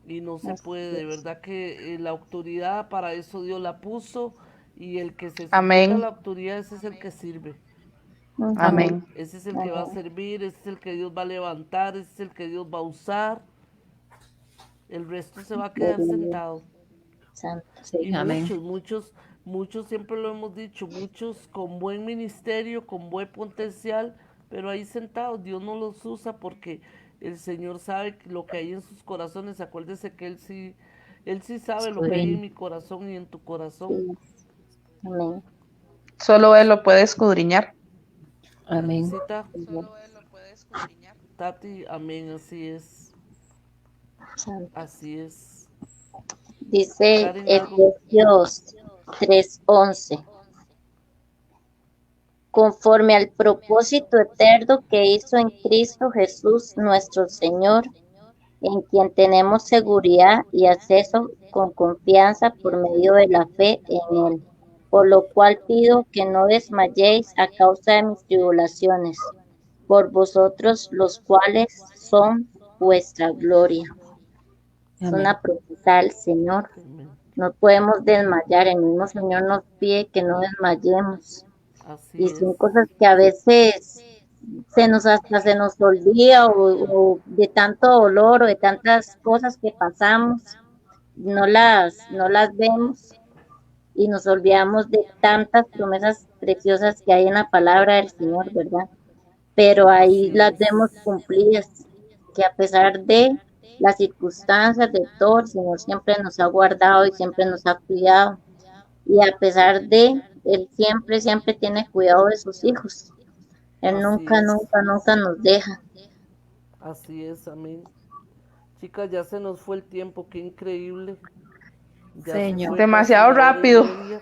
y no se puede. Así De es. verdad que la autoridad para eso Dios la puso y el que se sujeta a la Amén, autoridad ese es el que sirve. Amén. Ujú. amén. Ese es el que va a Amén. servir, ese es el que Dios va a levantar, ese es el que Dios va a usar. El resto se va a quedar Gloria a Dios, sentado. santo. Y Sí, amén. muchos siempre lo hemos dicho, muchos con buen ministerio, con buen potencial, pero ahí sentados, Dios no los usa porque el Señor sabe lo que hay en sus corazones. Acuérdese que Él sí sabe lo que hay en Escudriño. mi corazón y en tu corazón. Sí. Amén. Solo Él lo puede escudriñar. Amén. Cita, Amén. Tati, amén, así es, Santo. así es. Dice Karen, algo. Efesios 3:11, conforme al propósito eterno que hizo en Cristo Jesús nuestro Señor, en quien tenemos seguridad y acceso con confianza por medio de la fe en Él. Por lo cual pido que no desmayéis a causa de mis tribulaciones, por vosotros los cuales son vuestra gloria. Es Amén. una promesa del Señor. Amén. No podemos desmayar, el mismo Señor nos pide que no desmayemos. Y Así es. son cosas que a veces hasta se nos olvida o de tanto dolor o de tantas cosas que pasamos, no las vemos y nos olvidamos de tantas promesas preciosas que hay en la palabra del Señor, ¿verdad? Pero ahí Así las es. vemos cumplidas, que a pesar de las circunstancias, de todo, el Señor siempre nos ha guardado y siempre nos ha cuidado. Y a pesar de, Él siempre, siempre tiene cuidado de sus hijos. Él Así nunca, es. nunca, nunca nos deja. Así es, amén. Chicas, ya se nos fue el tiempo, qué increíble. Ya se Señor. fue casi Demasiado la hora y rápido. media.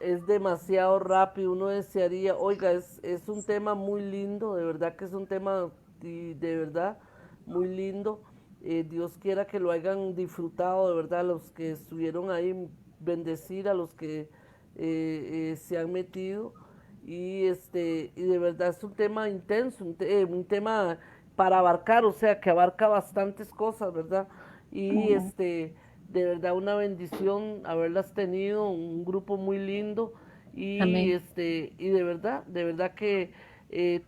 Es demasiado rápido, uno desearía, oiga, es un tema muy lindo, de verdad que es un tema de verdad muy lindo. Dios quiera que lo hayan disfrutado, de verdad, los que estuvieron ahí, bendecir a los que se han metido. Y de verdad es un tema intenso, un tema para abarcar, o sea, que abarca bastantes cosas, ¿verdad? Y de verdad una bendición haberlas tenido, un grupo muy lindo Amén. y de verdad que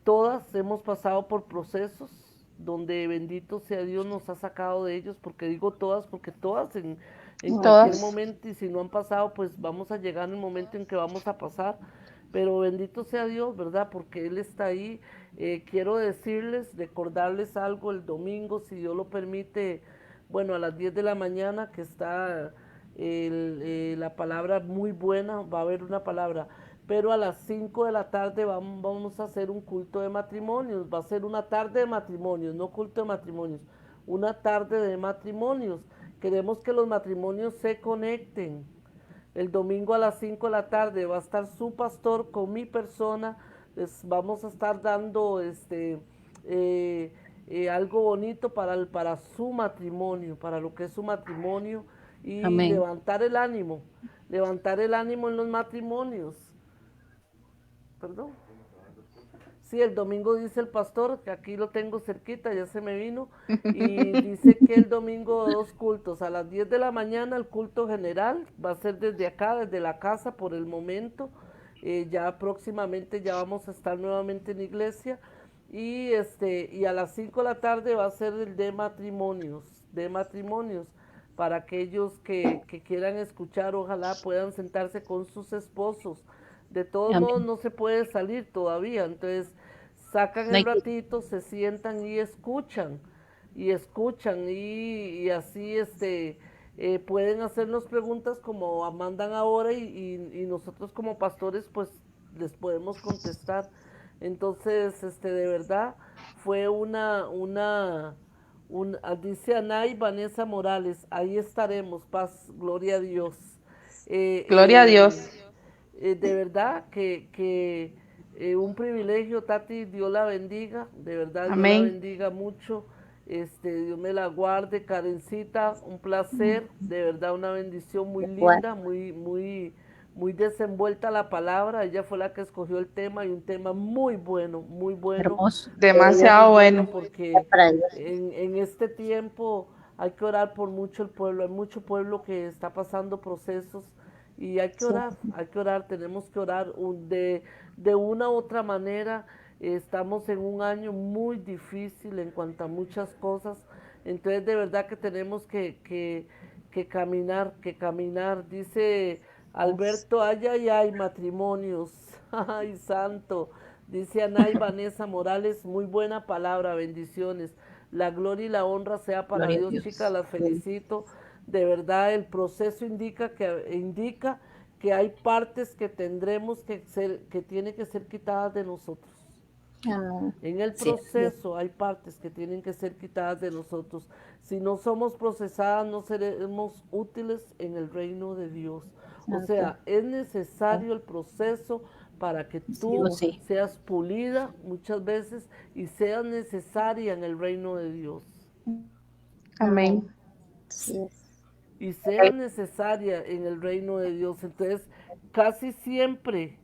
todas hemos pasado por procesos donde bendito sea Dios nos ha sacado de ellos, porque digo todas, porque todas en cualquier Todas. momento, y si no han pasado, pues vamos a llegar en el momento en que vamos a pasar, pero bendito sea Dios, ¿verdad? Porque Él está ahí. Quiero decirles, recordarles algo el domingo, si Dios lo permite, bueno, a las 10 de la mañana, que está la palabra muy buena, va a haber una palabra, pero a las 5 de la tarde vamos a hacer un culto de matrimonios, va a ser una tarde de matrimonios, no culto de matrimonios, una tarde de matrimonios. Queremos que los matrimonios se conecten. El domingo a las 5 de la tarde va a estar su pastor con mi persona. Les vamos a estar dando algo bonito para su matrimonio, para lo que es su matrimonio y Amén. levantar el ánimo en los matrimonios. Perdón. Sí, el domingo dice el pastor, que aquí lo tengo cerquita, ya se me vino, y dice que el domingo dos cultos, a las 10 de la mañana el culto general, va a ser desde acá, desde la casa por el momento, Ya próximamente ya vamos a estar nuevamente en iglesia y a las 5 de la tarde va a ser el de matrimonios, para aquellos que quieran escuchar, ojalá puedan sentarse con sus esposos. De todos modos Amén. no se puede salir todavía, entonces sacan No el hay que- ratito, se sientan y así pueden hacernos preguntas como mandan ahora y nosotros como pastores pues les podemos contestar. Entonces, de verdad, fue dice Anay Vanessa Morales, ahí estaremos, paz, gloria a Dios. Eh, Gloria a eh, Dios. de verdad que un privilegio, Tati, Dios la bendiga, de verdad, Dios la Amén. bendiga mucho, Dios me la guarde, Karencita, un placer, de verdad, una bendición muy igual, linda, muy desenvuelta la palabra, ella fue la que escogió el tema y un tema muy bueno, Hermoso. muy Demasiado bueno bueno. porque para Dios. en este tiempo hay que orar por mucho el pueblo, hay mucho pueblo que está pasando procesos y Sí, hay que orar, tenemos que orar de una u otra manera. Estamos en un año muy difícil en cuanto a muchas cosas, entonces de verdad que tenemos que caminar. Dice pues, Alberto, ay, matrimonios, ay, santo. Dice Anay Vanessa Morales, muy buena palabra, bendiciones. La gloria y la honra sea para Gloria a Dios, chicas, Dios. las felicito. De verdad, el proceso indica que hay partes que tendremos que tienen que ser quitadas de nosotros. amén. En el Sí, así es. proceso hay partes que tienen que ser quitadas de nosotros. Si no somos procesadas, no seremos útiles en el reino de Dios. O Santo. sea, es necesario el proceso para que Sí o tú sí. seas pulida muchas veces y seas necesaria en el reino de Dios. Amén. Amén. Así es. Y seas necesaria en el reino de Dios. Entonces, casi siempre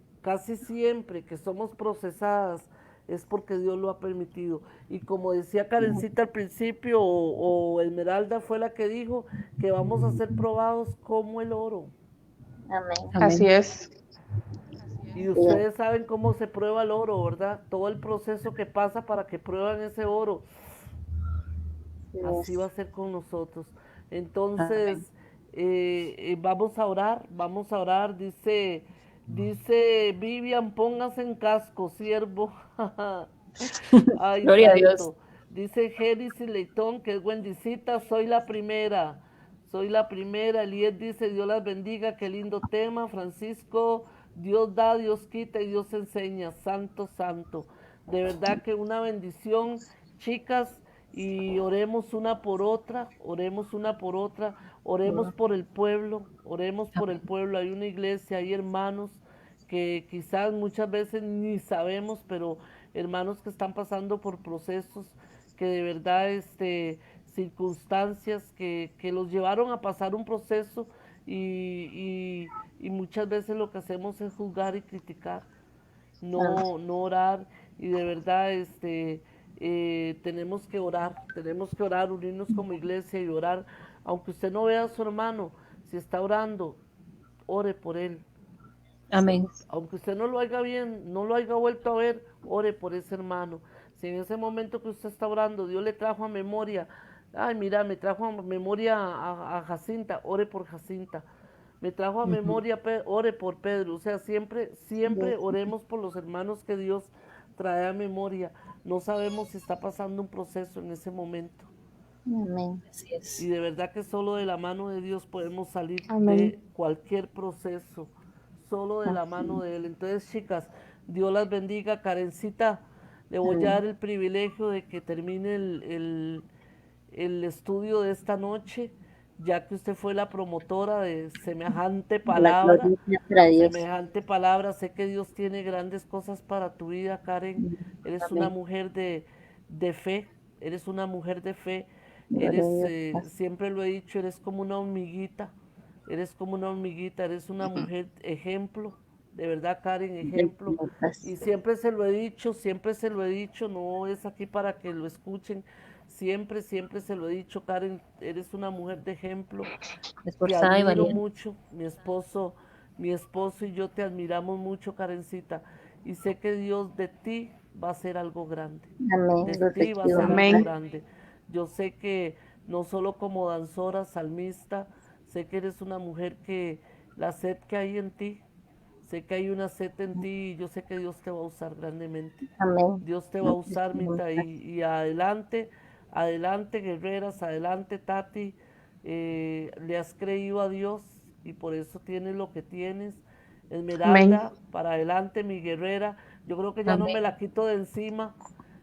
que somos procesadas es porque Dios lo ha permitido. Y como decía Karencita al principio, o Esmeralda fue la que dijo, que vamos a ser probados como el oro. Amén. Así Amén. es. Y Bien. ustedes saben cómo se prueba el oro, ¿verdad? Todo el proceso que pasa para que prueban ese oro. Así Así va a es. ser con nosotros. Amén. Entonces, vamos a orar. Dice Vivian, póngase en casco, siervo. Ay, Gloria a Dios. santo. Dice Génesis Leitón, que es bendicita, soy la primera. Soy la primera. Eliel dice, Dios las bendiga, qué lindo tema. Francisco, Dios da, Dios quita y Dios enseña. Santo, santo. De verdad que una bendición, chicas, y oremos una por otra, oremos una por otra, oremos por el pueblo, oremos por el Amén. pueblo. Hay una iglesia, hay hermanos que quizás muchas veces ni sabemos, pero hermanos que están pasando por procesos que de verdad, circunstancias que los llevaron a pasar un proceso y muchas veces lo que hacemos es juzgar y criticar, Santo. no orar y de verdad, tenemos que orar, unirnos como iglesia y orar, aunque usted no vea a su hermano, si está orando, ore por él, Así Amén. es. aunque usted no lo haga bien, no lo haya vuelto a ver, ore por ese hermano. Si en ese momento que usted está orando, Dios le trajo a memoria, ay, mira, me trajo a memoria a Jacinta, ore por Jacinta. Me trajo a Ujú. memoria, ore por Pedro. O sea, Así siempre es. oremos por los hermanos que Dios trae a memoria. No sabemos si está pasando un proceso en ese momento. Amén. Así Y es. de verdad que solo de la mano de Dios podemos salir Amén. de cualquier proceso, solo de la Así mano es. de Él. Entonces, chicas, Dios las bendiga. Karencita, le voy a dar Amén. el privilegio de que termine el estudio de esta noche, ya que usted fue la promotora de La gloria sea para Dios. semejante palabra. Sé que Dios tiene grandes cosas para tu vida, Karen. Eres una Amén. mujer de fe, eres una mujer de fe. Gloria a Dios. Siempre lo he dicho, eres como una hormiguita, eres una mujer ejemplo, de verdad, Karen, ejemplo. Y siempre se lo he dicho, no es aquí para que lo escuchen, siempre se lo he dicho, Karen, eres una mujer de ejemplo, te Esforzada y admiro valiente. mucho, mi esposo Mi esposo y yo te admiramos mucho, Karencita, y sé que Dios de ti va a hacer algo grande. Amén. De Lo ti va a recibo. hacer algo Amén. grande. Yo sé que no solo como danzora, salmista, sé que eres una mujer que la sed que hay en ti, sé que hay una sed en ti y yo sé que Dios te va a usar grandemente. Amén. Dios te va a usar, Mita, y adelante, adelante, guerreras, adelante, Tati. Le has creído a Dios y por eso tienes lo que tienes. Amén. Esmeralda, para adelante, mi guerrera. Yo creo que ya no me Amén. la quito de encima.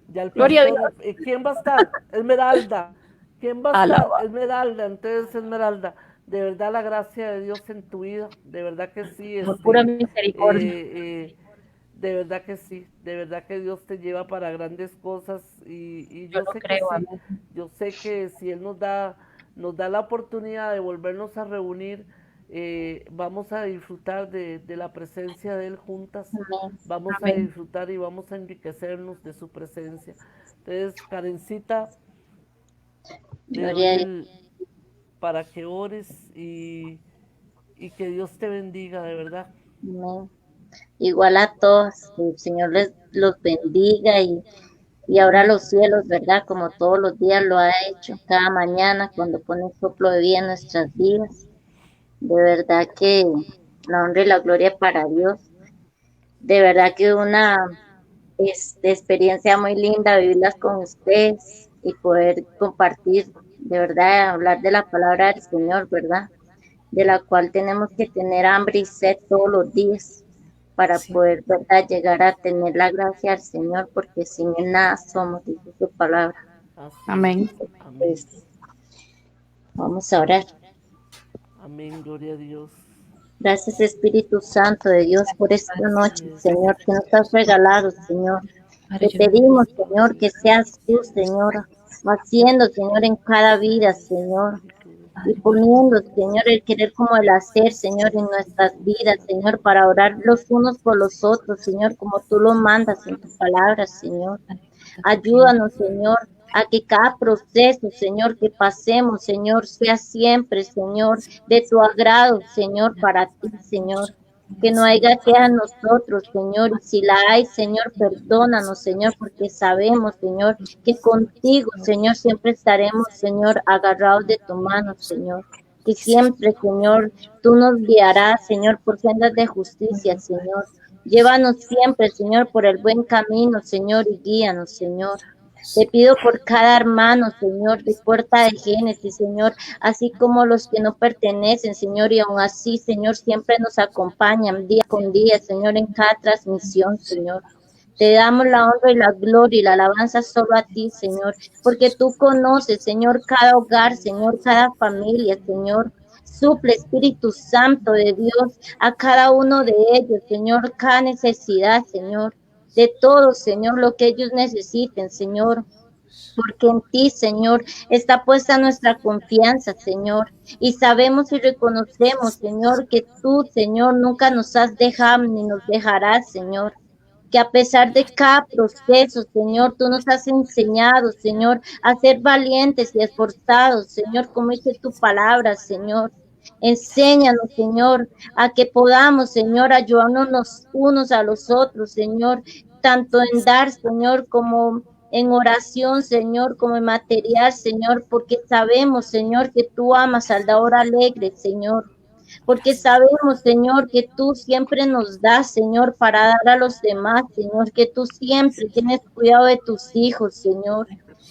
Ya el Gloria a Dios. pastor, ¿quién va a estar? Esmeralda. ¿Quién va a estar? Alaba. Esmeralda. Entonces, Esmeralda, de verdad la gracia de Dios en tu vida, de verdad que sí, Por pura misericordia. de verdad que sí, de verdad que Dios te lleva para grandes cosas y Yo yo lo sé que creo. sí, Amén. yo sé que si Él nos da la oportunidad de volvernos a reunir, vamos a disfrutar de la presencia de Él juntas, Amén. vamos a Amén. disfrutar y vamos a enriquecernos de su presencia. Entonces, Karencita, le Gloria doy a Dios. para que ores y que Dios te bendiga, de verdad. Amén. Igual a todos, que el Señor les los bendiga y ahora los cielos, ¿verdad? Como todos los días lo ha hecho, cada mañana cuando pone el soplo de vida en nuestras vidas. De verdad que la honra y la gloria para Dios. De verdad que una experiencia muy linda vivirlas con ustedes y poder compartir, de verdad, hablar de la palabra del Señor, ¿verdad? De la cual tenemos que tener hambre y sed todos los días para Sí, poder, ¿verdad?, llegar a tener la gracia del Señor, porque sin Él nada somos, dice su palabra. así es. Amén. Amén. Pues vamos a orar. Amén, gloria a Dios. Gracias, Espíritu Santo de Dios, por esta noche, Así es. Señor, que nos has regalado, Señor. Padre, Te yo lo pedimos, bendigo. Señor, que seas tú, Señor, haciendo, Señor, en cada vida, Señor, Espíritu de y Padre, yo lo poniendo, bendigo. Señor, el querer como el hacer, Señor, en nuestras vidas, Señor, para orar los unos por los otros, Señor, como tú lo mandas en tu palabra, Señor. Padre, yo te pido. Ayúdanos, Señor, a que cada proceso, Señor, que pasemos, Señor, sea siempre, Señor, de tu agrado, Señor, para ti, Señor. Que no haya queja en nosotros, Señor, y si la hay, Señor, perdónanos, Señor, porque sabemos, Señor, que contigo, Señor, siempre estaremos, Señor, agarrados de tu mano, Señor. Que siempre, Señor, tú nos guiarás, Señor, por sendas de justicia, Señor. Llévanos siempre, Señor, por el buen camino, Señor, y guíanos, Señor. Te pido por cada hermano, Señor, de Puerta de Génesis, Señor, así como los que no pertenecen, Señor, y aún así, Señor, siempre nos acompañan día con día, Señor, en cada transmisión, Señor. Te damos la honra y la gloria y la alabanza solo a ti, Señor, porque tú conoces, Señor, cada hogar, Señor, cada familia, Señor. Suple, Espíritu Santo de Dios, a cada uno de ellos, Señor, cada necesidad, Señor, de todo, Señor, lo que ellos necesiten, Señor. Porque en ti, Señor, está puesta nuestra confianza, Señor. Y sabemos y reconocemos, Señor, que tú, Señor, nunca nos has dejado ni nos dejarás, Señor. Que a pesar de cada proceso, Señor, tú nos has enseñado, Señor, a ser valientes y esforzados, Señor, como dice tu palabra, Señor. Enséñanos, Señor, a que podamos, Señor, ayudarnos los unos a los otros, Señor, tanto en dar, Señor, como en oración, Señor, como en material, Señor, porque sabemos, Señor, que tú amas al dador alegre, Señor. Porque sabemos, Señor, que tú siempre nos das, Señor, para dar a los demás, Señor, que tú siempre tienes cuidado de tus hijos, Señor.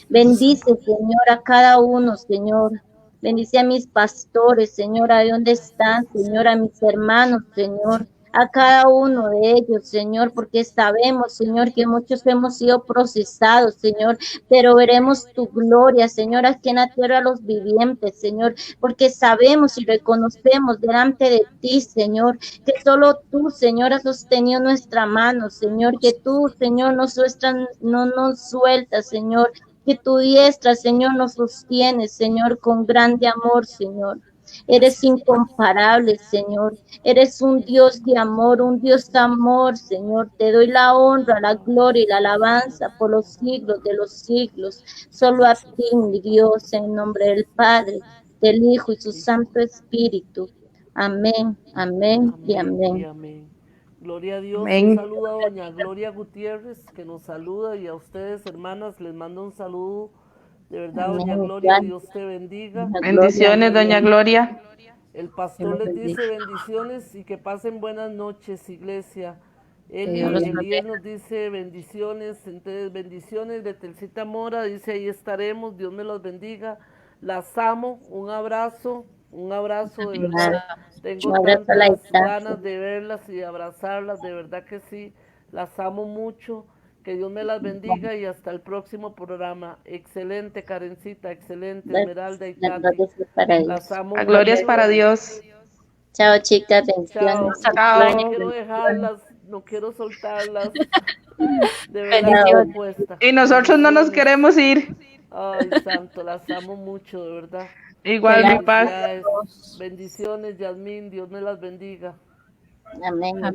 Bendice, Señor, a cada uno, Señor. Bendice a mis pastores, Señor, a dónde están, Señor, a mis hermanos, Señor, a cada uno de ellos, Señor, porque sabemos, Señor, que muchos hemos sido procesados, Señor, pero veremos tu gloria, Señor, aquí en la tierra a los vivientes, Señor, porque sabemos y reconocemos delante de ti, Señor, que solo tú, Señor, has sostenido nuestra mano, Señor, que tú, Señor, no nos sueltas, Señor, que tu diestra, Señor, nos sostiene, Señor, con grande amor, Señor. Eres incomparable, Señor. Eres un Dios de amor, un Dios de amor, Señor. Te doy la honra, la gloria y la alabanza por los siglos de los siglos. Solo a ti, mi Dios, en nombre del Padre, del Hijo y su Santo Espíritu. Amén, amén y Amén y amén. amén. Gloria a Dios. Un Amén. saludo a doña Gloria Gutiérrez, que nos saluda, y a ustedes, hermanas, les mando un saludo. De verdad, doña Amén, Gloria, igual. Dios te bendiga. La gloria, Bendiciones, doña Y Gloria. el Dios pastor los les bendiga. dice bendiciones y que pasen buenas noches, iglesia. Que Dios los Elías proteja. nos dice bendiciones, entonces bendiciones de Telcita Mora, dice ahí estaremos, Dios me los bendiga. Las amo, un abrazo de verdad. un Tengo abrazo a la tantas distancia. ganas de verlas y de abrazarlas, de verdad que sí, las amo mucho. Que Dios me las bendiga y hasta el próximo programa. Excelente, Karencita, excelente, Esmeralda y La Tati. gloria sea para Las Dios. amo La gloria es mucho. para Dios. Chao, chicas, bendiciones. Chao. No Chao. quiero dejarlas, no quiero soltarlas. De verdad Chao. quedo Bendiciones. puesta. Y nosotros no nos Bendiciones. queremos ir. Ay, santo, las amo mucho, de verdad. Igual mi Feliz paz. Felicidades. Dios. Bendiciones, Yasmín. Dios me las bendiga. Amén, Amén. igual.